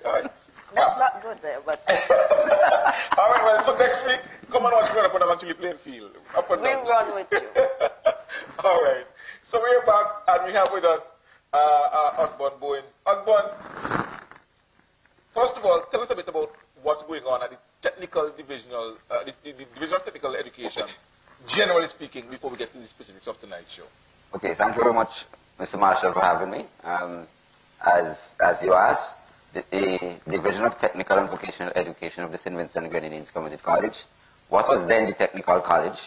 [SPEAKER 4] right.
[SPEAKER 6] That's not good there, but...
[SPEAKER 4] All right, well, so next week, come on watch me up when I'm actually playing field.
[SPEAKER 6] We'll run with you.
[SPEAKER 4] All right. So we're back, and we have with us Osborne Bowens. Osborne, first of all, tell us a bit about what's going on at the technical divisional, the Division of Technical Education, generally speaking, before we get to the specifics of tonight's show.
[SPEAKER 5] Okay, thank you very much, Mr. Marshall, for having me. As you asked, the Division of Technical and Vocational Education of the Saint Vincent and Grenadines Community College, what was then the Technical College,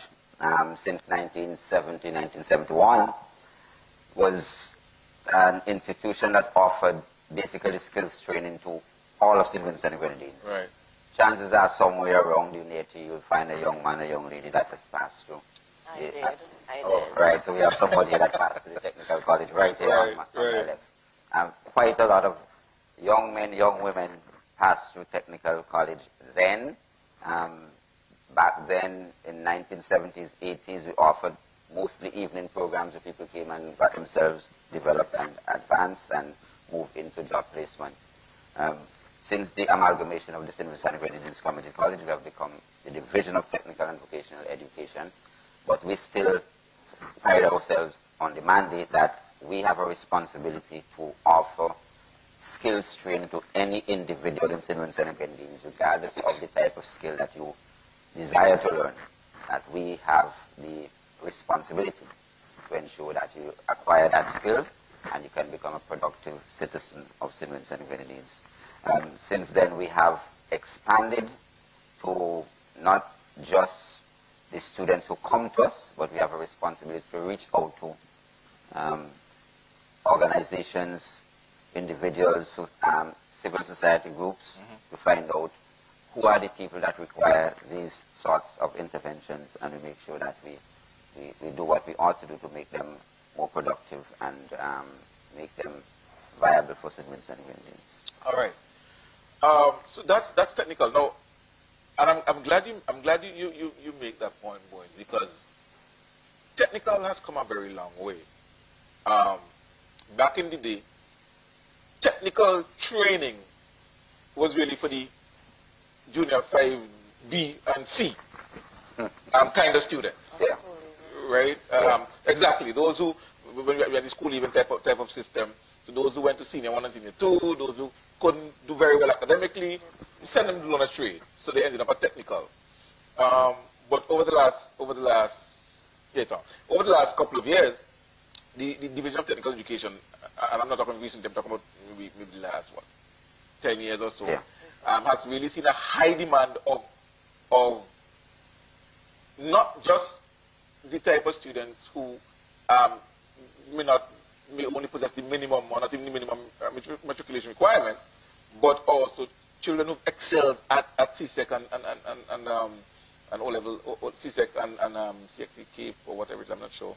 [SPEAKER 5] since 1970, 1971, was an institution that offered basically skills training to all of Saint Vincent and Grenadines.
[SPEAKER 4] Right.
[SPEAKER 5] Chances are somewhere around you near to you, you'll find a young man, a young lady that has passed through.
[SPEAKER 6] I did.
[SPEAKER 5] Right, so we have somebody that passed through the Technical College right here on my left. Quite a lot of young men, young women passed through Technical College then. Back then, in 1970s, 80s, we offered mostly evening programs where people came and got themselves developed and advanced and moved into job placement. Since the amalgamation of the Saint Vincent and Grenadines Community College, we have become the Division of Technical and Vocational Education, but we still pride ourselves on the mandate that we have a responsibility to offer skills training to any individual in Saint Vincent and Grenadines, regardless of the type of skill that you desire to learn, that we have the responsibility to ensure that you acquire that skill and you can become a productive citizen of Saint Vincent and Grenadines. Since then, we have expanded to not just the students who come to us, but we have a responsibility to reach out to organizations, individuals, civil society groups, to find out who are the people that require these sorts of interventions, and we make sure that we do what we ought to do to make them more productive and make them viable for St. Vincent and Grenadines.
[SPEAKER 4] All right. So that's technical. Now, and I'm glad you make that point, boys, because technical has come a very long way. Back in the day, technical training was really for the junior 5B and C kind of students.
[SPEAKER 5] Yeah.
[SPEAKER 4] Right? Exactly. Those who, when we had the school even type of system, so those who went to senior 1 and senior 2, those who couldn't do very well academically, we send them to learn a trade. So they ended up at technical. But over the last couple of years, the Division of Technical Education, and I'm not talking recently, I'm talking about maybe the last 10 years or so, has really seen a high demand of not just the type of students who may only possess the minimum or not even the minimum matriculation requirements, but also children who've excelled at CSEC and O-level, CSEC and CXC Cape or whatever it is, I'm not sure.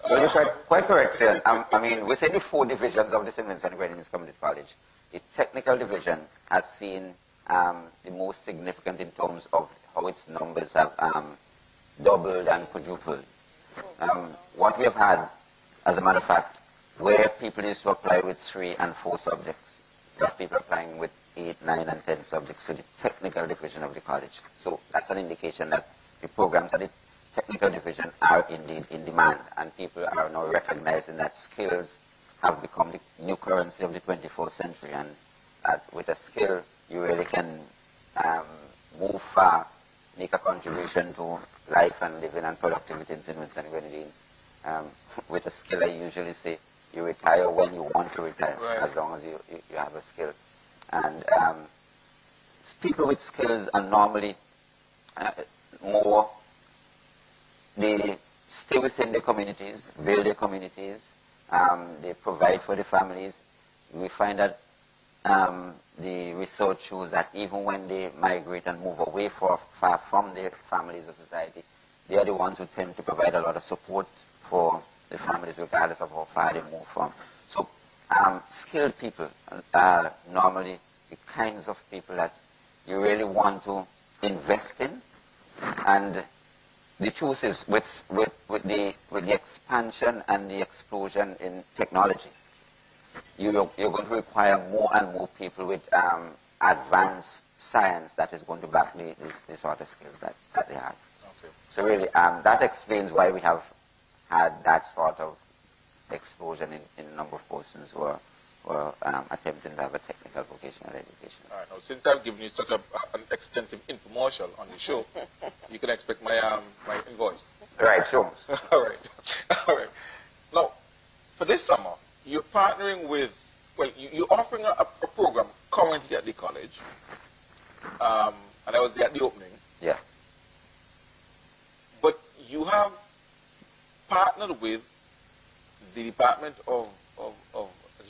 [SPEAKER 5] Well, you're quite correct, sir. I mean, within the 4 divisions of the Saint Vincent and Grenadines Community College, the technical division has seen the most significant in terms of how its numbers have doubled and quadrupled. What we have had, as a matter of fact, where people used to apply with 3 and 4 subjects, we have people applying with 8, 9, and 10 subjects to the technical division of the college. So that's an indication that the programs at the technical division are indeed in demand, and people are now recognizing that skills have become the new currency of the 21st century, and that with a skill you really can move far, make a contribution to life and living and productivity in St. Vincent and Grenadines. With a skill, I usually say you retire when you want to retire, right, as long as you have a skill. And people with skills are normally more, they stay within their communities, build their communities, they provide for the families. We find that the research shows that even when they migrate and move away far from their families or society, they are the ones who tend to provide a lot of support for the families regardless of how far they move from. So skilled people are normally the kinds of people that you really want to invest in. And the truth is, with the expansion and the explosion in technology, you're going to require more and more people with advanced science that is going to back the sort of skills that they have. Okay. So really, that explains why we have had that sort of explosion in the number of persons who are attempting to have a technical vocational education.
[SPEAKER 4] All right. Now, since I've given you such an extensive infomercial on the show, you can expect my invoice.
[SPEAKER 5] Right, sure.
[SPEAKER 4] All right. All right. Now, for this summer, you're partnering with, well, you're offering a program currently at the college, and I was there at the opening.
[SPEAKER 5] Yeah.
[SPEAKER 4] But you have partnered with the Department of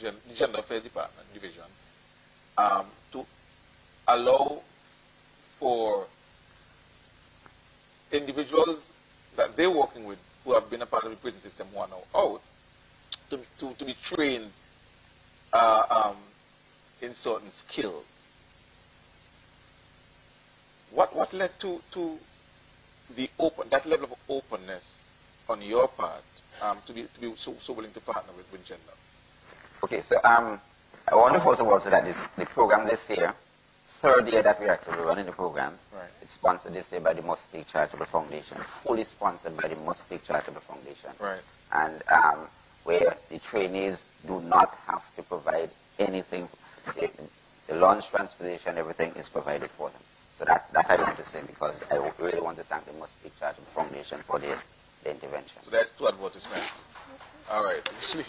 [SPEAKER 4] the Gender Affairs Department Division to allow for individuals that they're working with who have been a part of the prison system who are now out to be trained in certain skills. What led to that level of openness on your part to be so willing to partner with gender?
[SPEAKER 5] Okay, so I want to first of all say that the program this year, 3rd year that we're actually running the program, right, it's sponsored this year by the Mustique Charitable Foundation, fully sponsored by the Mustique Charitable Foundation.
[SPEAKER 4] Right.
[SPEAKER 5] And where the trainees do not have to provide anything.
[SPEAKER 7] The lunch, transportation, everything is provided for them. So that I want to say, because I really want to thank the most big charge of the foundation for the intervention.
[SPEAKER 4] So that's two advertisements. All right.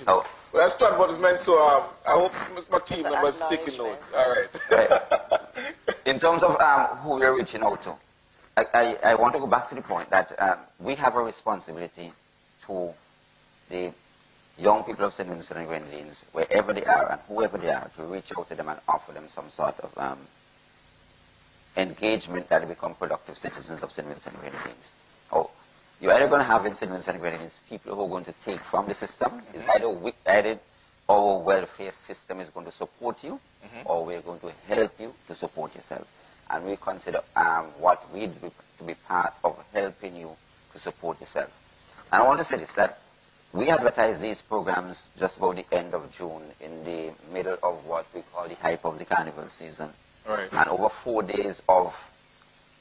[SPEAKER 4] Well, that's two advertisements, so I hope my team members taking notes. All right.
[SPEAKER 7] Right. In terms of who we're reaching out to, I want to go back to the point that we have a responsibility to the young people of Saint Vincent and Grenadines, wherever they are and whoever they are, to reach out to them and offer them some sort of engagement that they become productive citizens of Saint Vincent and Grenadines. Oh, you're either going to have in Saint Vincent and Grenadines people who are going to take from the system. It's either our welfare system is going to support you, or we're going to help you to support yourself. And we consider what we do to be part of helping you to support yourself. And I want to say this, that we advertise these programs just about the end of June, in the middle of what we call the hype of the carnival season.
[SPEAKER 4] Right.
[SPEAKER 7] And over 4 days of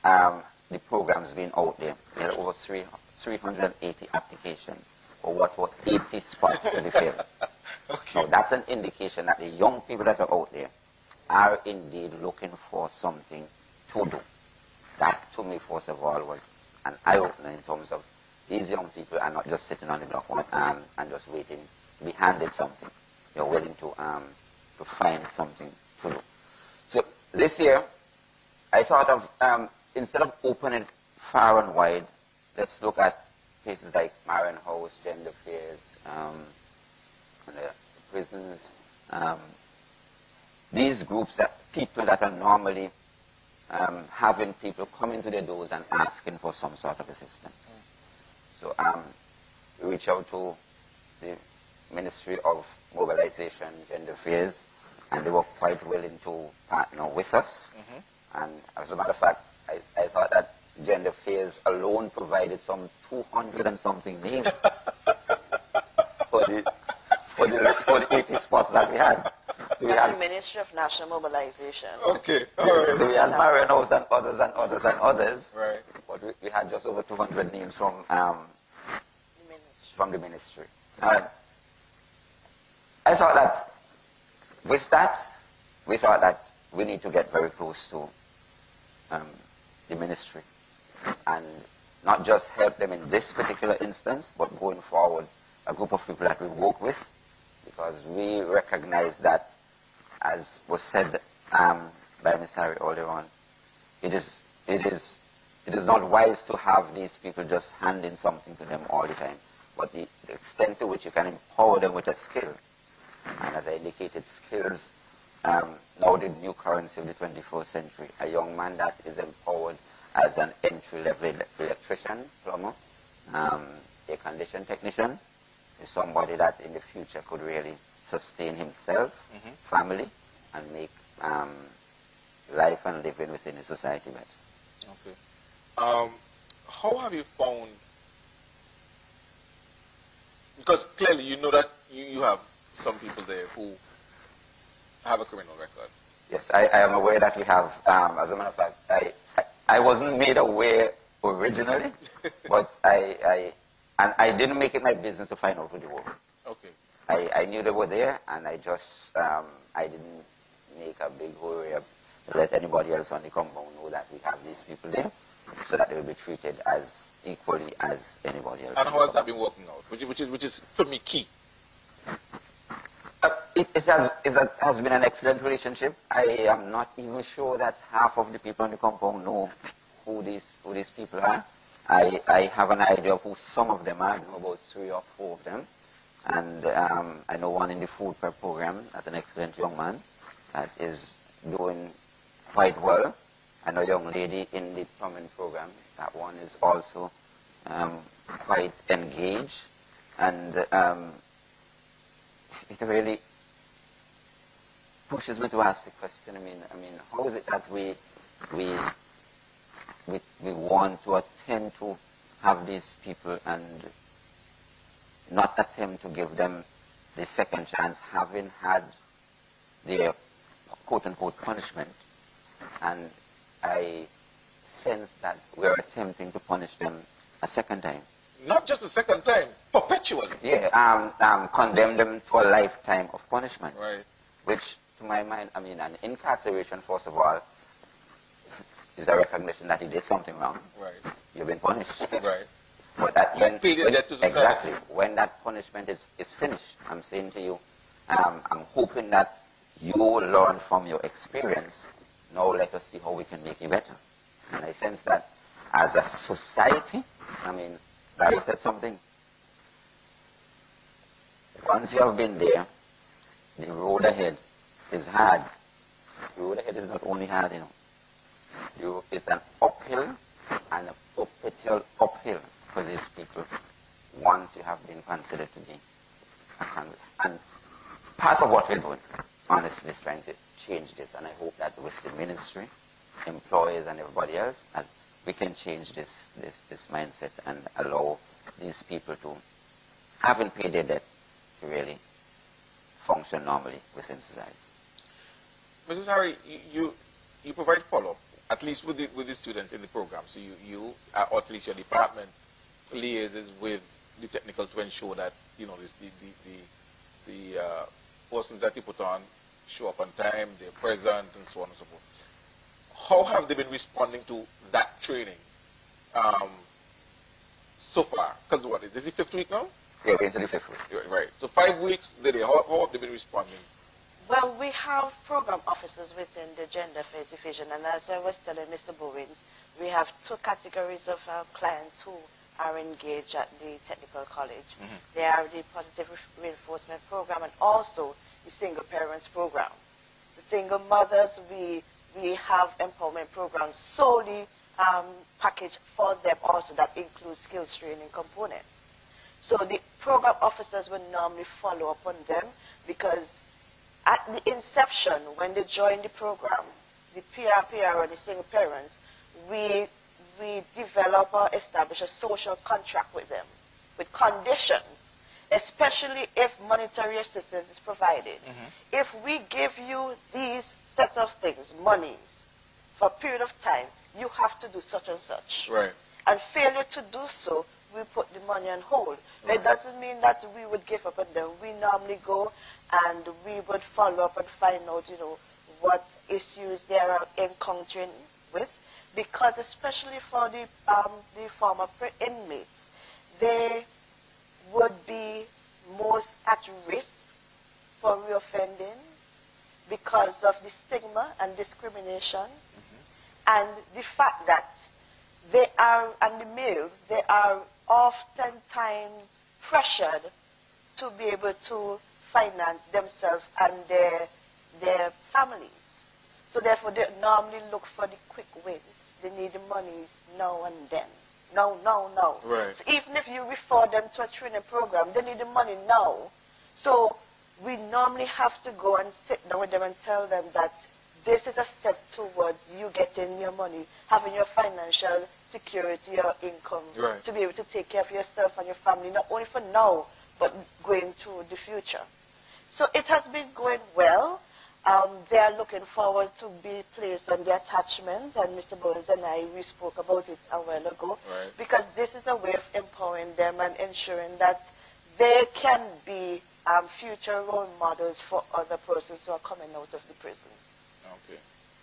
[SPEAKER 7] the programs being out there, we had over 380 applications for what were 80 spots to be filled.
[SPEAKER 4] Okay.
[SPEAKER 7] Now, that's an indication that the young people that are out there are indeed looking for something to do. That, to me, first of all, was an eye-opener in terms of these young people are not just sitting on the block and just waiting to be handed something. They're willing to find something to do. So this year, I thought of, instead of opening far and wide, let's look at places like Marion House, gender affairs, and the prisons. These groups, people that are normally having people come into their doors and asking for some sort of assistance. So we reach out to the Ministry of Mobilization, Gender Affairs, and they were quite willing to partner with us. And as a matter of fact, I thought that Gender Affairs alone provided some 200 and something names for the 80 spots that we had. So
[SPEAKER 6] That's the Ministry of National Mobilization.
[SPEAKER 4] Okay. All right.
[SPEAKER 7] So we had Marion House and others and others and others.
[SPEAKER 4] Right.
[SPEAKER 7] But we had just over 200 names from the ministry. I thought that with that, we thought that we need to get very close to the ministry and not just help them in this particular instance, but going forward, a group of people that we work with, because we recognize that, as was said by Ms. Harry earlier on, it is not wise to have these people just handing something to them all the time, but the extent to which you can empower them with a skill. And as I indicated, skills, now the new currency of the 21st century. A young man that is empowered as an entry-level electrician, plumber, air condition technician, is somebody that in the future could really sustain himself, family, and make life and living within the society better.
[SPEAKER 4] Okay. How have you found, because clearly you know that you have some people there who have a criminal record.
[SPEAKER 7] Yes, I am aware that we have, as a matter of fact, I wasn't made aware originally, but I didn't make it my business to find out who they were.
[SPEAKER 4] Okay.
[SPEAKER 7] I knew they were there, and I just, I didn't make a big hurry up to let anybody else on the compound know that we have these people there, so that they will be treated as equally as anybody else.
[SPEAKER 4] And how has that been working out? Which is for me key.
[SPEAKER 7] It has been an excellent relationship. I am not even sure that half of the people on the compound know who these people are. I have an idea of who some of them are. I know about 3 or 4 of them. And I know one in the food prep program as an excellent young man that is doing quite well. I know a young lady in the plumbing program. That one is also quite engaged. And it really pushes me to ask the question. I mean, how is it that we want to attempt to have these people and not attempt to give them the second chance, having had their quote-unquote punishment, and I sense that we're attempting to punish them a second time.
[SPEAKER 4] Not just a second time, perpetually.
[SPEAKER 7] Yeah, condemn them to a lifetime of punishment.
[SPEAKER 4] Right.
[SPEAKER 7] Which to my mind, I mean, an incarceration, first of all, is a recognition that you did something wrong.
[SPEAKER 4] Right.
[SPEAKER 7] You've been punished.
[SPEAKER 4] Right.
[SPEAKER 7] But that
[SPEAKER 4] exactly.
[SPEAKER 7] When that punishment is finished, I'm saying to you, I'm hoping that you learn from your experience. Now let us see how we can make it better. And I sense that as a society, I mean, Barry said something. Once you have been there, the road ahead is hard. The road ahead is not only hard, you know. It's an uphill and a perpetual uphill for these people once you have been considered to be a convict. And part of what we're doing, honestly, is trying to change this. And I hope that with the ministry, employees and everybody else, that we can change this mindset and allow these people to, having paid their debt, to really function normally within society.
[SPEAKER 4] Mrs. Harry, you provide follow-up, at least with the students in the program. So you or at least your department, liaises with the technical to ensure that, you know, the persons that you put on show up on time, they're present, and so on and so forth. How have they been responding to that training so far? Because what, is this the 5th week now?
[SPEAKER 7] Yeah, we're into the 5th week.
[SPEAKER 4] Right. So 5 weeks, how have they been responding?
[SPEAKER 6] Well, we have program officers within the Gender Affairs Division, and as I was telling Mr. Bowens, we have 2 categories of clients who are engaged at the technical college. Mm-hmm. They are the positive reinforcement program and also the single parents program. The single mothers, we have empowerment programs solely packaged for them also that includes skills training components. So the program officers will normally follow up on them because at the inception, when they join the program, the PR or the single parents, we develop or establish a social contract with them, with conditions, especially if monetary assistance is provided. Mm-hmm. If we give you these set of things, monies, for a period of time, you have to do such and such.
[SPEAKER 4] Right.
[SPEAKER 6] And failure to do so, we put the money on hold. But it doesn't mean that we would give up on them. We normally go and we would follow up and find out, you know, what issues they are encountering with. Because especially for the former inmates, they would be most at risk for reoffending because of the stigma and discrimination, and the fact that they are, and the males, they are oftentimes pressured to be able to finance themselves and their families. So therefore, they normally look for the quick wins. They need the money now and then. No.
[SPEAKER 4] Right.
[SPEAKER 6] So even if you refer them to a training program, they need the money now. So we normally have to go and sit down with them and tell them that this is a step towards you getting your money, having your financial security or income,
[SPEAKER 4] right,
[SPEAKER 6] to be able to take care of yourself and your family, not only for now, but going to the future. So it has been going well. They are looking forward to be placed on the attachment, and Mr. Bowens and we spoke about it a while ago,
[SPEAKER 4] right,
[SPEAKER 6] because this is a way of empowering them and ensuring that they can be future role models for other persons who are coming out of the prison.
[SPEAKER 4] Okay,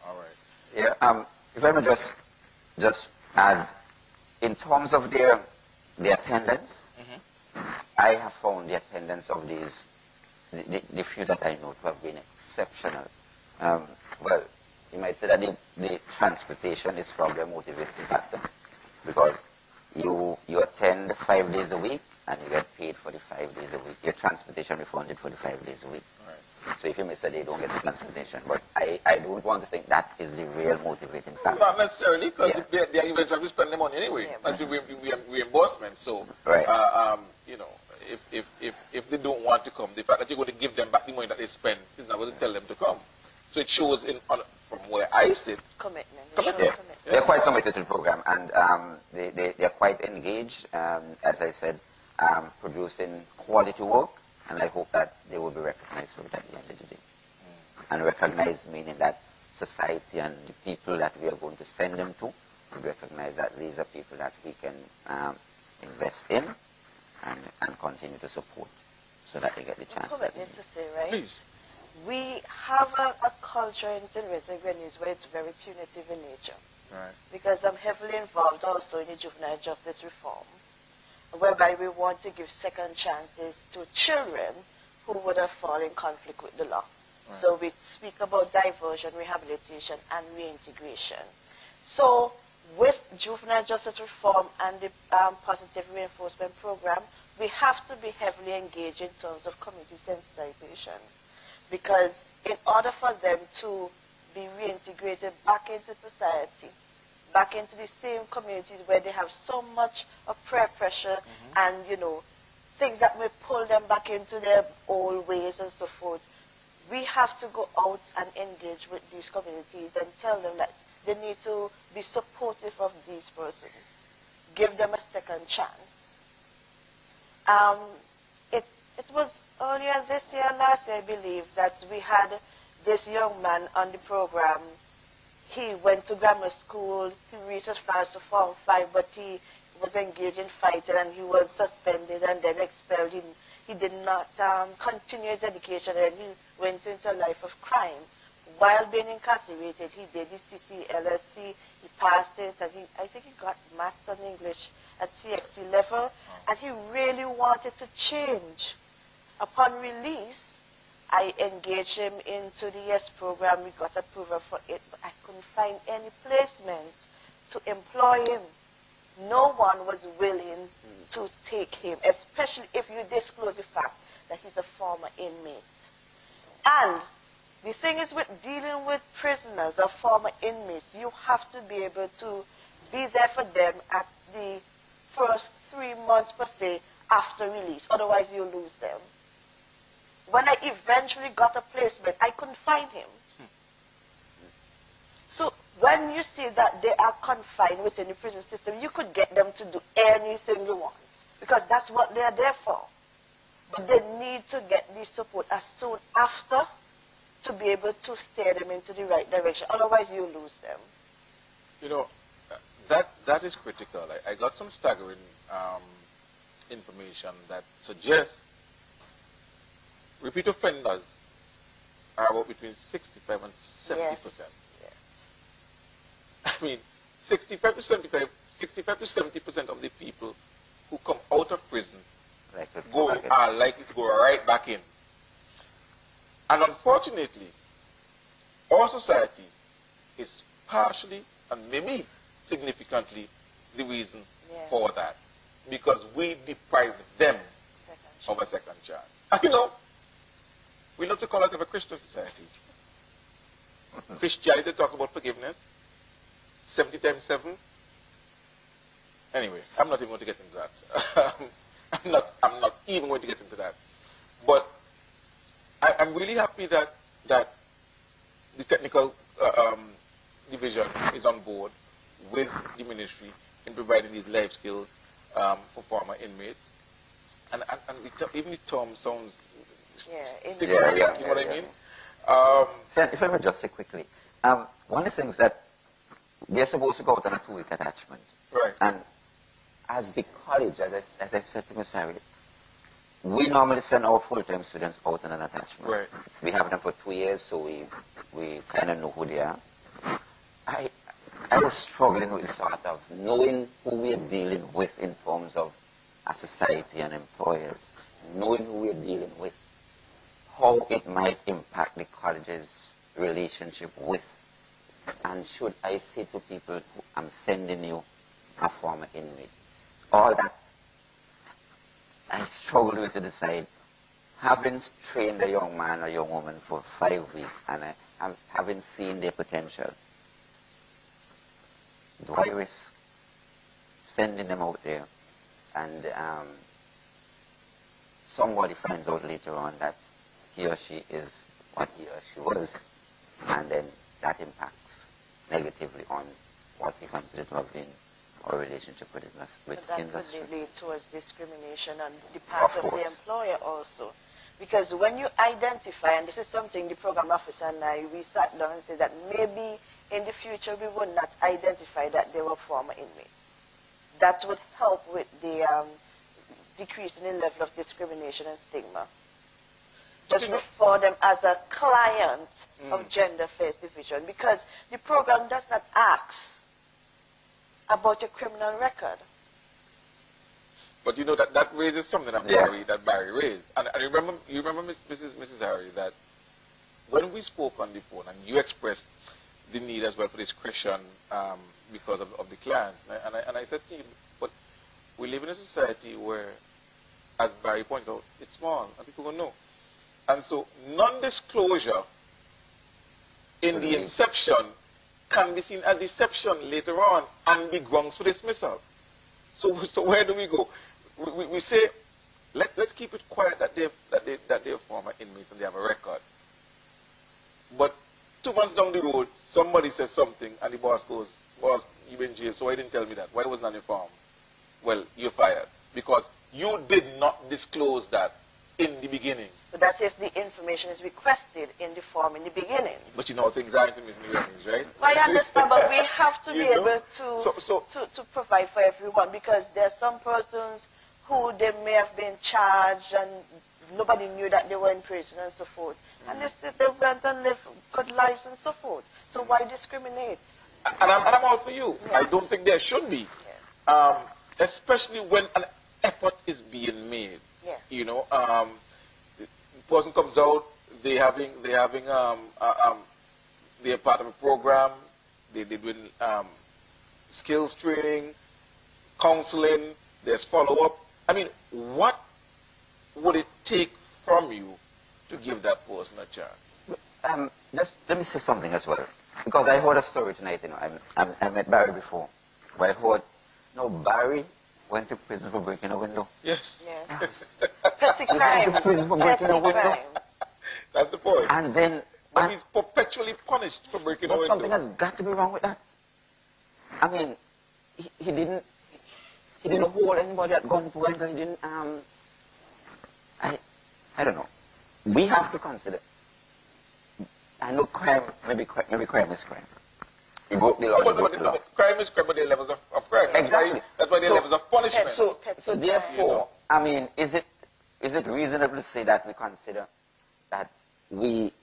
[SPEAKER 4] all right.
[SPEAKER 7] Yeah, if I may just add, in terms of their attendance, I have found the attendance of these, the few that I know to have been exceptional. Well, you might say that the transportation is probably a motivating factor, because you attend 5 days a week and you get paid for the 5 days a week. Your transportation refunded for the 5 days a week.
[SPEAKER 4] Right.
[SPEAKER 7] So if you miss a day, you don't get the transportation. But I don't want to think that is the real motivating factor.
[SPEAKER 4] Not necessarily, because
[SPEAKER 7] Yeah.
[SPEAKER 4] they eventually spend the money anyway.
[SPEAKER 6] Yeah.
[SPEAKER 4] That's the reimbursement. So,
[SPEAKER 7] Right.
[SPEAKER 4] you know, if they don't want to come, the fact that you're going to give them back the money that they spend is not going to tell them to come. So it shows from where I sit.
[SPEAKER 6] Commitment.
[SPEAKER 7] Yeah. They're quite committed to the program, and they're quite engaged, as I said, producing quality work, and I hope that they will be recognized for it at the end of the day. And recognized meaning that society and the people that we are going to send them to will recognize that these are people that we can invest in and continue to support so that they get the chance.
[SPEAKER 6] Permit me to say, right?
[SPEAKER 4] Please.
[SPEAKER 6] we have a culture in Saint Vincent Grenadines where it's very punitive in nature.
[SPEAKER 4] Right.
[SPEAKER 6] Because I'm heavily involved also in the juvenile justice reform, whereby we want to give second chances to children who would have fallen in conflict with the law. Right. So we speak about diversion, rehabilitation, and reintegration. So with juvenile justice reform and the positive reinforcement program, we have to be heavily engaged in terms of community sensitization. Because in order for them to be reintegrated back into society, back into the same communities where they have so much of peer pressure and, you know, things that may pull them back into their old ways and so forth, we have to go out and engage with these communities and tell them that they need to be supportive of these persons, give them a second chance. It was earlier this year, last year, I believe, that we had this young man on the program. He went to grammar school, he reached as far as to Form 5, but he was engaged in fighting and he was suspended and then expelled. He did not continue his education and he went into a life of crime. While being incarcerated, he did his CCLSC, he passed it, and I think he got Maths and English at CXC level, and he really wanted to change. Upon release, I engaged him into the YES program. We got approval for it, but I couldn't find any placement to employ him. No one was willing to take him, especially if you disclose the fact that he's a former inmate. And the thing is, with dealing with prisoners or former inmates, you have to be able to be there for them at the first 3 months per se after release. Otherwise, you lose them. When I eventually got a placement, I couldn't find him. So when you see that they are confined within the prison system, you could get them to do anything you want, because that's what they are there for. But they need to get the support as soon after to be able to steer them into the right direction. Otherwise, you lose them.
[SPEAKER 4] You know, that is critical. I got some staggering information that suggests repeat offenders are about between 65 and 70%.
[SPEAKER 6] Yes.
[SPEAKER 4] I mean, 65 to 70% of the people who come out of prison are likely to go right back in. And unfortunately, our society is partially and maybe significantly the reason for that, because we deprive them of a second chance. And you know, we love to call ourselves a Christian society. Christianity talks about forgiveness, 70 times 7. Anyway, I'm not even going to get into that. I'm not even going to get into that. But I'm really happy that the technical division is on board with the ministry in providing these life skills for former inmates. And even the term sounds you know what I mean?
[SPEAKER 7] If I may just say quickly, one of the things that they're supposed to go out on a 2-week attachment.
[SPEAKER 4] Right.
[SPEAKER 7] And as the college, as I said to Ms. Harry, we normally send our full-time students out on an attachment.
[SPEAKER 4] Right.
[SPEAKER 7] We have them for 2 years, so we kind of know who they are. I was struggling with the thought of knowing who we are dealing with in terms of a society and employers, knowing who we are dealing with, how it might impact the college's relationship with. And should I say to people, I'm sending you a former inmate? All that I struggled with to decide. Having trained a young man or young woman for 5 weeks and having seen their potential, do I risk sending them out there and somebody finds out later on that he or she is what he or she was, and then that impacts negatively on what we consider to have been our relationship with industry.
[SPEAKER 6] That could lead towards discrimination on the part of the employer also. Because when you identify, and this is something the program officer and we sat down and said that maybe in the future we would not identify that they were former inmates. That would help with the decrease in the level of discrimination and stigma. just refer them as a client of gender-based division, because the program does not ask about your criminal record.
[SPEAKER 4] But you know that raises something that Barry raised, and you remember Mrs. Harry, that when we spoke on the phone and you expressed the need as well for discretion because of the clients, and I said to you, but we live in a society where, as Barry pointed out, it's small and people don't know, and so non-disclosure in the inception can be seen as deception later on and be grounds for dismissal. So where do we go? We say, let's keep it quiet that they're former inmates and they have a record. But 2 months down the road, somebody says something and the boss goes, "Boss, you're in jail, so why didn't tell me that? Why wasn't I informed?" Well, you're fired because you did not disclose that in the beginning.
[SPEAKER 6] But that's if the information is requested in the form in the beginning.
[SPEAKER 4] But you know things are in the right?
[SPEAKER 6] I understand, but we have to be able to provide for everyone, because there are some persons who they may have been charged and nobody knew that they were in prison and so forth. And they went and lived good lives and so forth. So why discriminate?
[SPEAKER 4] And I'm all for you. Yes. I don't think there should be. Yes. Especially when an effort is being made.
[SPEAKER 6] Yes.
[SPEAKER 4] You know, the person comes out, they're part of a program, they're doing skills training, counseling, there's follow-up. I mean, what would it take from you to give that person a chance?
[SPEAKER 7] Just let me say something as well, because I heard a story tonight. You know, I met Barry before, but I heard, Barry went to prison for breaking a window.
[SPEAKER 4] Yes.
[SPEAKER 6] Yes. Petty crime.
[SPEAKER 7] Went to prison for breaking a window.
[SPEAKER 4] That's the point.
[SPEAKER 7] And then,
[SPEAKER 4] but he's perpetually punished for breaking a window.
[SPEAKER 7] Something has got to be wrong with that. I mean, he didn't hold anybody at gunpoint. He didn't. I don't know. We have to consider. I know crime. Maybe crime is crime. He broke the law.
[SPEAKER 4] Crime is crime, but there are levels of crime.
[SPEAKER 7] Exactly.
[SPEAKER 4] That's why there are levels of punishment.
[SPEAKER 7] So therefore, I mean, is it reasonable to say that we consider that we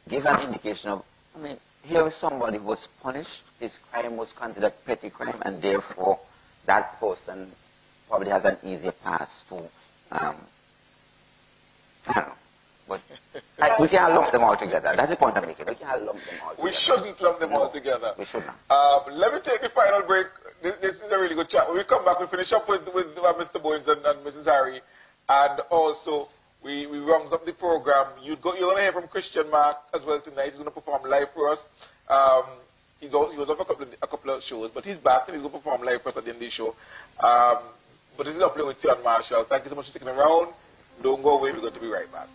[SPEAKER 7] give an indication of, I mean, here is somebody who was punished, his crime was considered petty crime, and therefore that person probably has an easier path to, I don't know. But we can't lump them all together. That's the point I'm making. We can't lump them all together.
[SPEAKER 4] We shouldn't lump them all together.
[SPEAKER 7] We should not.
[SPEAKER 4] Let me take the final break. This is a really good chat. When we come back, we finish up with Mr. Bowens and Mrs. Harry. And also, we round up the program. You're going to hear from Christian Mark as well tonight. He's going to perform live for us. He was off a couple of shows, but he's back and he's going to perform live for us at the end of the show. But this is Up with Sean Marshall. Thank you so much for sticking around. Don't go away. We're going to be right back.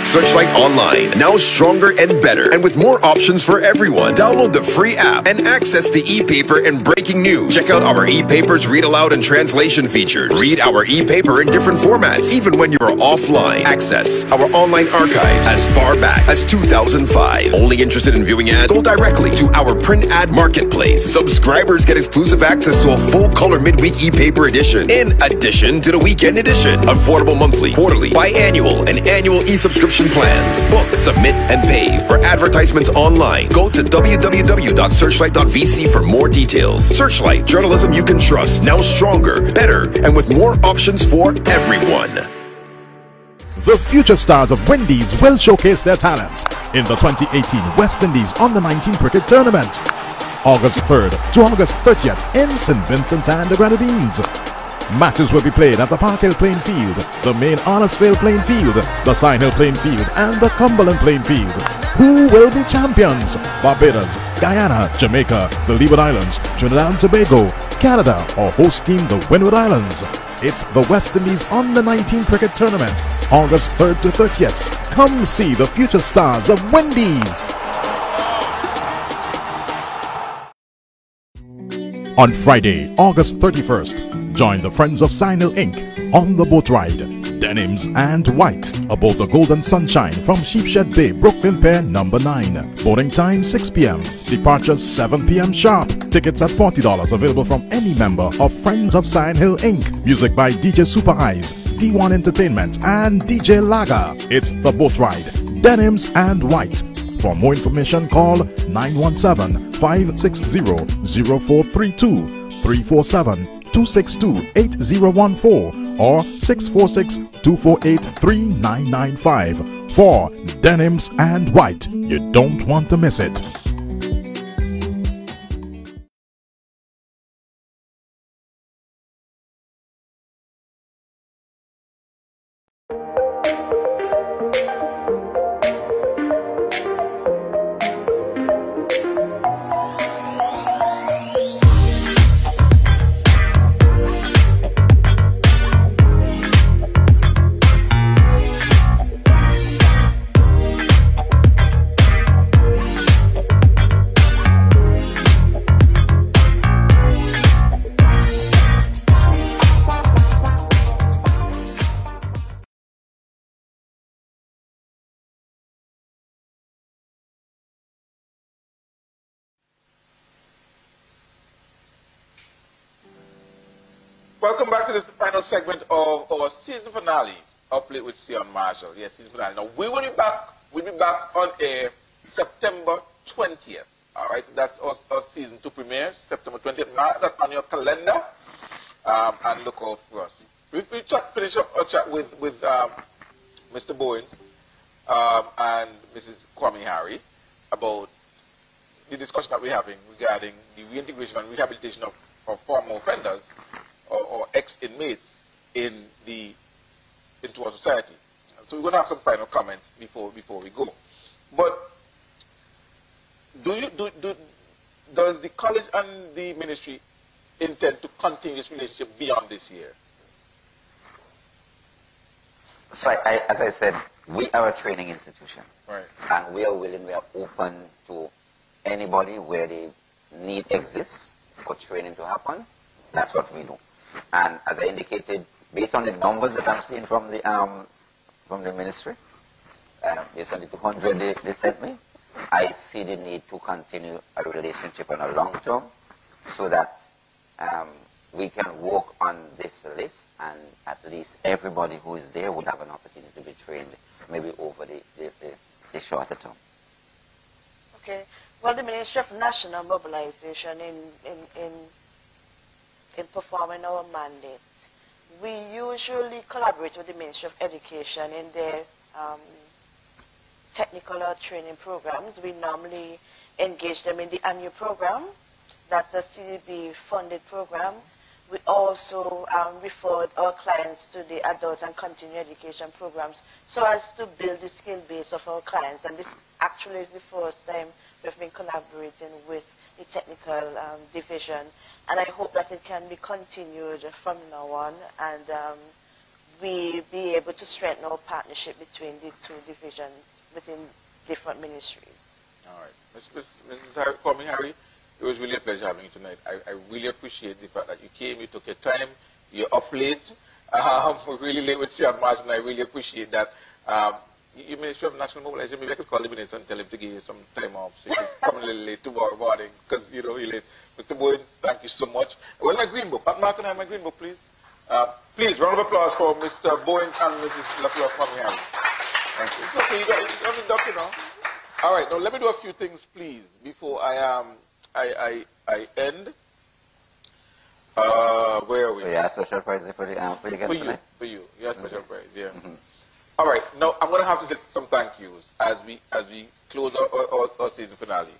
[SPEAKER 8] Searchlight Online, now stronger and better, and with more options for everyone. Download the free app and access the e-paper and breaking news. Check out our e-papers read aloud and translation features. Read our e-paper in different formats, even when you're offline. Access our online archive as far back as 2005. Only interested in viewing ads? Go directly to our print ad marketplace. Subscribers get exclusive access to a full-color midweek e-paper edition, in addition to the weekend edition. Affordable monthly, quarterly, biannual, and annual e-subscription plans. Book, submit, and pay for advertisements online. Go to www.searchlight.vc for more details. Searchlight, journalism you can trust. Now stronger, better, and with more options for everyone.
[SPEAKER 1] The future stars of Wendy's will showcase their talents in the 2018 West Indies Under-19 Cricket Tournament, August 3rd to August 30th in Saint Vincent and the Grenadines. Matches will be played at the Park Hill playing field, the main Arnesville playing field, the Sign Hill playing field, and the Cumberland playing field. Who will be champions? Barbados, Guyana, Jamaica, the Leeward Islands, Trinidad and Tobago, Canada, or host team the Windward Islands. It's the West Indies Under-19 Cricket Tournament, August 3rd to 30th. Come see the future stars of Wendy's. On Friday, August 31st, Join the Friends of Signal Inc. on the boat ride. Denims and White aboard the Golden Sunshine from Sheepshead Bay, Brooklyn Pier number 9. Boarding time 6 p.m. Departure 7 p.m. sharp. Tickets at $40 available from any member of Friends of Sign Hill Inc. Music by DJ Super Eyes, D1 Entertainment and DJ Laga. It's the boat ride. Denims and White. For more information, call 917-560-0432, 347-262-8014 or 646-248-3995. For Denims and White, you don't want to miss it.
[SPEAKER 4] Welcome back to this final segment of our season finale, Up Late with Sion Marshall. Yes, season finale. Now, we will be back. We'll be back on air September 20th. All right, so that's our season 2 premiere, September 20th. Mark that on your calendar and look out for us. We finish up our chat with Mr. Bowens and Mrs. Quammie Harry about the discussion that we're having regarding the reintegration and rehabilitation of former offenders or ex-inmates into our society. So we're going to have some final comments before we go. But does the college and the ministry intend to continue this relationship beyond this year?
[SPEAKER 7] So as I said, we are a training institution.
[SPEAKER 4] Right.
[SPEAKER 7] And we are willing, we are open to anybody where the need exists for training to happen. That's what we do. And as I indicated, based on the numbers that I'm seeing from the ministry, based on the 200 they sent me, I see the need to continue a relationship on a long term so that we can work on this list and at least everybody who is there would have an opportunity to be trained maybe over the shorter term.
[SPEAKER 6] Okay. Well, the Ministry of National Mobilization in performing our mandate, we usually collaborate with the Ministry of Education in their technical or training programs. We normally engage them in the annual program. That's a CDB-funded program. We also referred our clients to the adult and continuing education programs so as to build the skill base of our clients. And this actually is the first time we've been collaborating with the technical division. And I hope that it can be continued from now on, and we be able to strengthen our partnership between the two divisions within different ministries.
[SPEAKER 4] All right. Mrs. Quammie Harry, it was really a pleasure having you tonight. I really appreciate the fact that you came, you took your time, you're up late. We're really late with Sion Marshall, and I really appreciate that. You Ministry of National Mobilization, maybe I could call the minister and tell him to give you some time off so you can come a little late tomorrow morning because, you know, you're late. Mr. Bowens, thank you so much. Well, my green book. Mark and I have my green book, please. Please, round of applause for Mr. Bowens and Mrs. Lafleur Quammie Harry. Thank you. It's okay, you got the doctor now. All right, now let me do a few things, please, before I end. Where are we?
[SPEAKER 7] So you have special prize for the guests tonight?
[SPEAKER 4] For you. You have special prize, yeah. All right, now I'm going to have to say some thank yous as we close our season finale.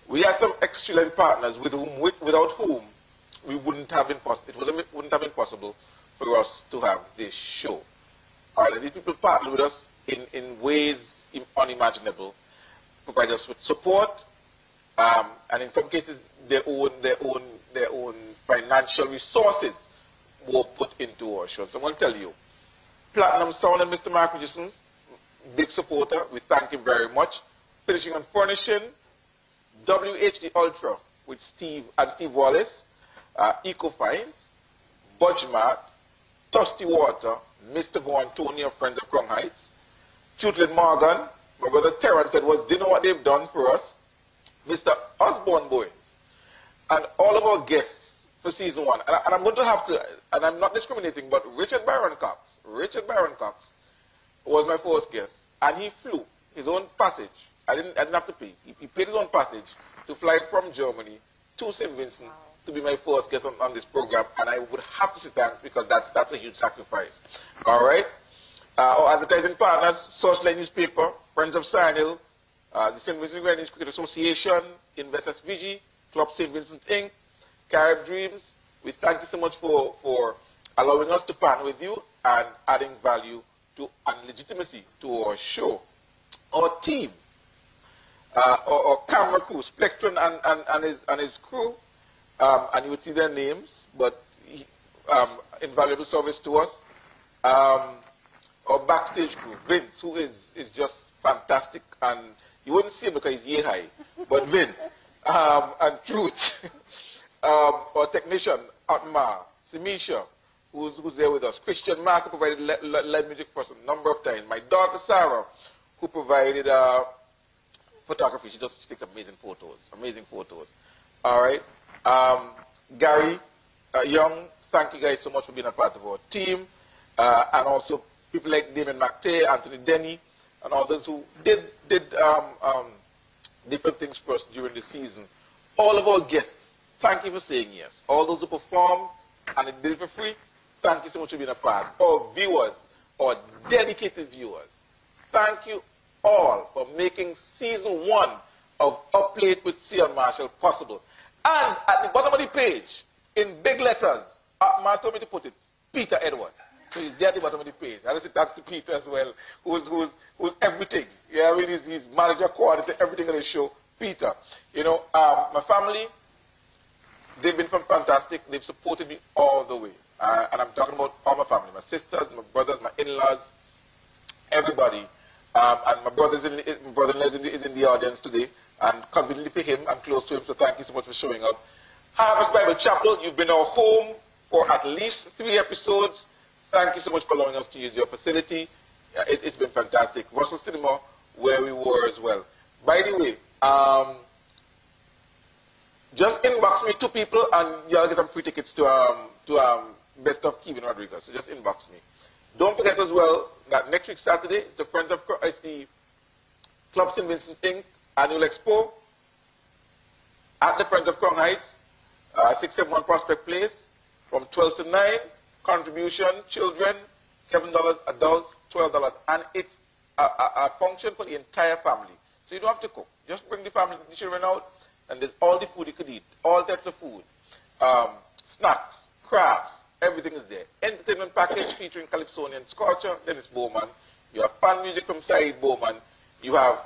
[SPEAKER 4] We had some excellent partners without whom we wouldn't have been wouldn't have been possible for us to have this show. All right, and these people partnered with us in ways unimaginable, provide us with support, and in some cases their own financial resources were put into our show. So I'm going to tell you, Platinum Sound and Mr. Mark Richardson, big supporter. We thank him very much. Finishing and Furnishing, WHD Ultra with Steve Wallace, Ecofines, Budgemart, Tusty Water, Mr. Go Antonio, Friends of Crown Heights, Cutland Morgan, my brother Terrence Edwards, do you know what they've done for us? Mr. Osborne Bowens, and all of our guests for season 1. And I'm going to have to, and I'm not discriminating, but Richard Byron Cox was my first guest, and he flew his own passage. I didn't have to pay. He paid his own passage to fly from Germany to Saint Vincent to be my first guest on this program, and I would have to say thanks because that's a huge sacrifice. All right? Our advertising partners, Sourceline Newspaper, Friends of Sarnhill, the Saint Vincent Grenadines Cricket Association, Invest SVG, Club Saint Vincent Inc., Carib Dreams. We thank you so much for allowing us to partner with you and adding value to and legitimacy to our show. Our team, our camera crew, Spectrum and his crew, and you would see their names, but invaluable service to us. Our backstage crew, Vince, who is just fantastic, and you wouldn't see him because he's yay high, but Vince, and Truth, our technician, Atma, Simisha, who's there with us, Christian Mark, who provided live music for us a number of times, my daughter Sarah, who provided photography. She takes amazing photos. All right. Gary Young, thank you guys so much for being a part of our team, and also people like Damon McTay, Anthony Denny, and others who did different things for us during the season. All of our guests, thank you for saying yes. All those who performed and they did it for free, thank you so much for being a part. Our viewers, our dedicated viewers, thank you all for making season 1 of Up Late with Sion Marshall possible. And at the bottom of the page, in big letters, Atma told me to put it, Peter Edward. So he's there at the bottom of the page. I just say thanks to Peter as well, who's everything. Yeah, I mean, he's manager, coordinator, everything on the show. Peter. You know, my family, they've been fantastic. They've supported me all the way. And I'm talking about all my family, my sisters, my brothers, my in-laws, everybody. And my brother-in-law is in the audience today. And conveniently for him, I'm close to him, so thank you so much for showing up. Harvest Bible Chapel, you've been our home for at least 3 episodes. Thank you so much for allowing us to use your facility. It's been fantastic. Russell Cinema, where we were as well. By the way, just inbox me 2 people and you'll get some free tickets to Best of Kevin Rodriguez. So just inbox me. Don't forget as well that next week Saturday is the Club Saint Vincent Inc. Annual Expo at the Friends of Crown Heights, 671 Prospect Place, from 12 to 9. Contribution, children, $7, adults, $12. And it's a function for the entire family. So you don't have to cook. Just bring the family, the children out, and there's all the food you could eat, all types of food. Snacks, crafts, everything is there. Entertainment package featuring Calypsonian Scorcher, Dennis Bowman. You have fan music from Saeed Bowman. You have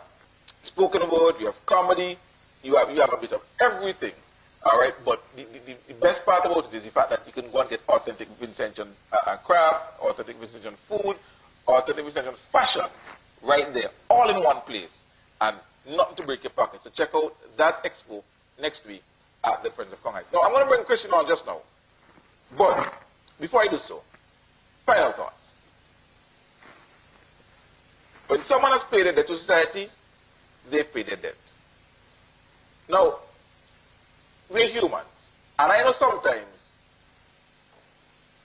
[SPEAKER 4] spoken word, you have comedy, you have a bit of everything. All right, but the best part about it is the fact that you can go and get authentic Vincentian craft, authentic Vincentian food, authentic Vincentian fashion right there, all in one place, and nothing to break your pocket. So check out that expo next week at the Friends of Crown Heights. Now, I'm going to bring Christian on just now, but before I do so, final thoughts. When someone has paid a debt to society, they pay their debt. Now, we're humans, and I know sometimes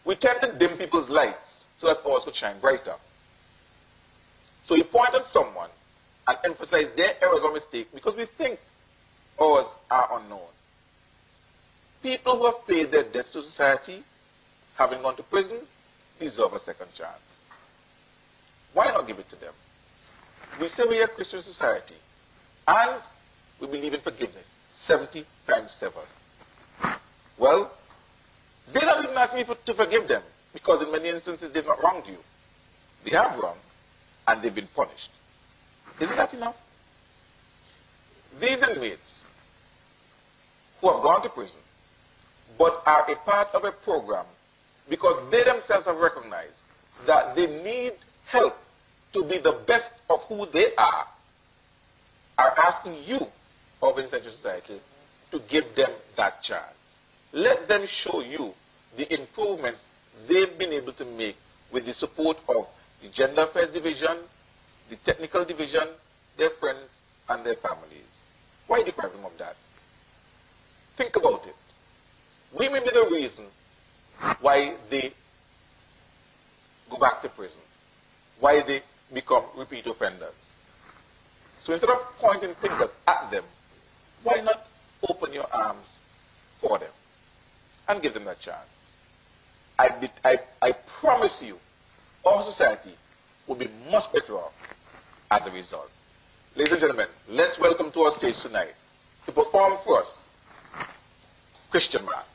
[SPEAKER 4] we tend to dim people's lights so that ours could shine brighter. So you point at someone and emphasize their errors or mistakes because we think ours are unknown. People who have paid their debts to society, having gone to prison, deserve a second chance. Why not give it to them? We say we are a Christian society, and we believe in forgiveness. 70 times 7. Well, they don't even ask me to forgive them because in many instances they've not wronged you. They have wronged and they've been punished. Isn't that enough? These inmates who have gone to prison but are a part of a program because they themselves have recognized that they need help to be the best of who they are asking you of Vincentian Society to give them that chance. Let them show you the improvements they've been able to make with the support of the Gender Affairs Division, the Technical Division, their friends, and their families. Why deprive them of that? Think about it. We may be the reason why they go back to prison, why they become repeat offenders. So instead of pointing fingers at them, why not open your arms for them and give them that chance? I promise you, our society will be much better off as a result. Ladies and gentlemen, let's welcome to our stage tonight to perform for us, Christian Mark.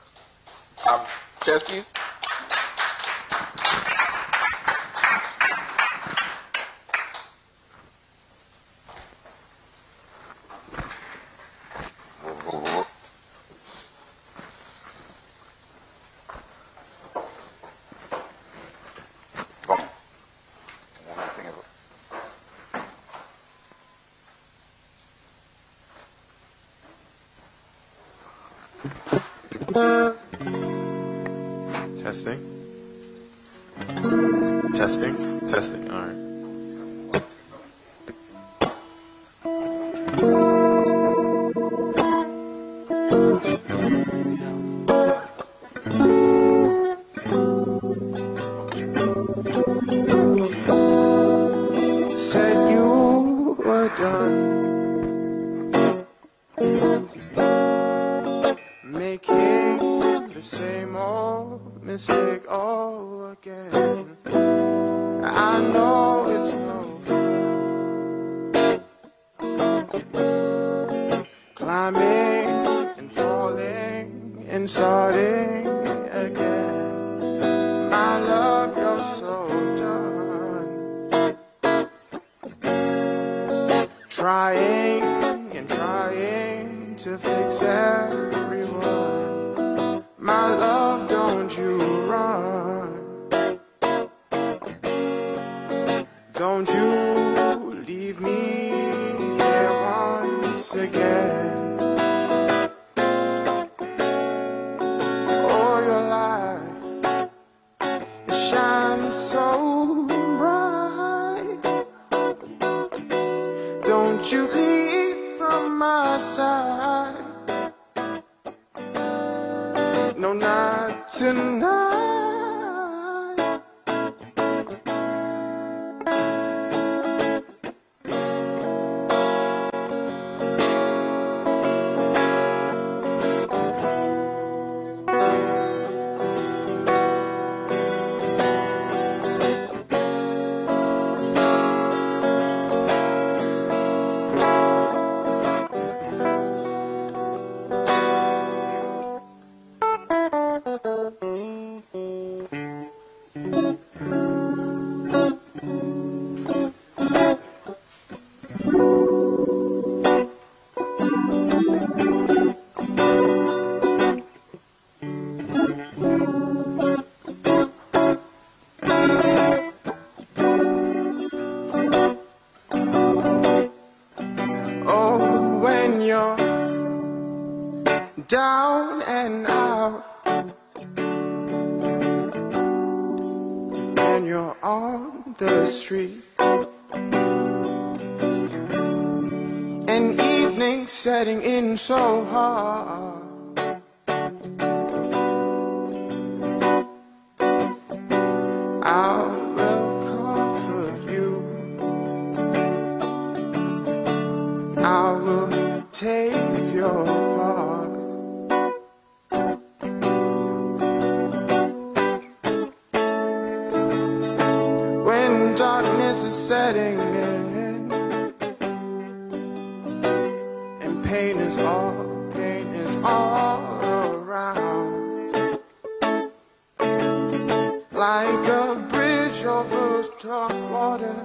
[SPEAKER 4] Chairs, please.
[SPEAKER 9] Testing, all right.
[SPEAKER 10] Said you were done making the same old mistake all again. I know it's no fun climbing and falling and starting again. My love, you're so done trying and trying to fix everyone. My love, don't you run. Don't you leave me here once again. Oh, your light, it shines so bright. Don't you leave from my side. No, not tonight. Down and out, and you're on the street. An evening setting in so hard. I will comfort you. I will take your part. Darkness is setting in, and pain is all around. Like a bridge over tough water,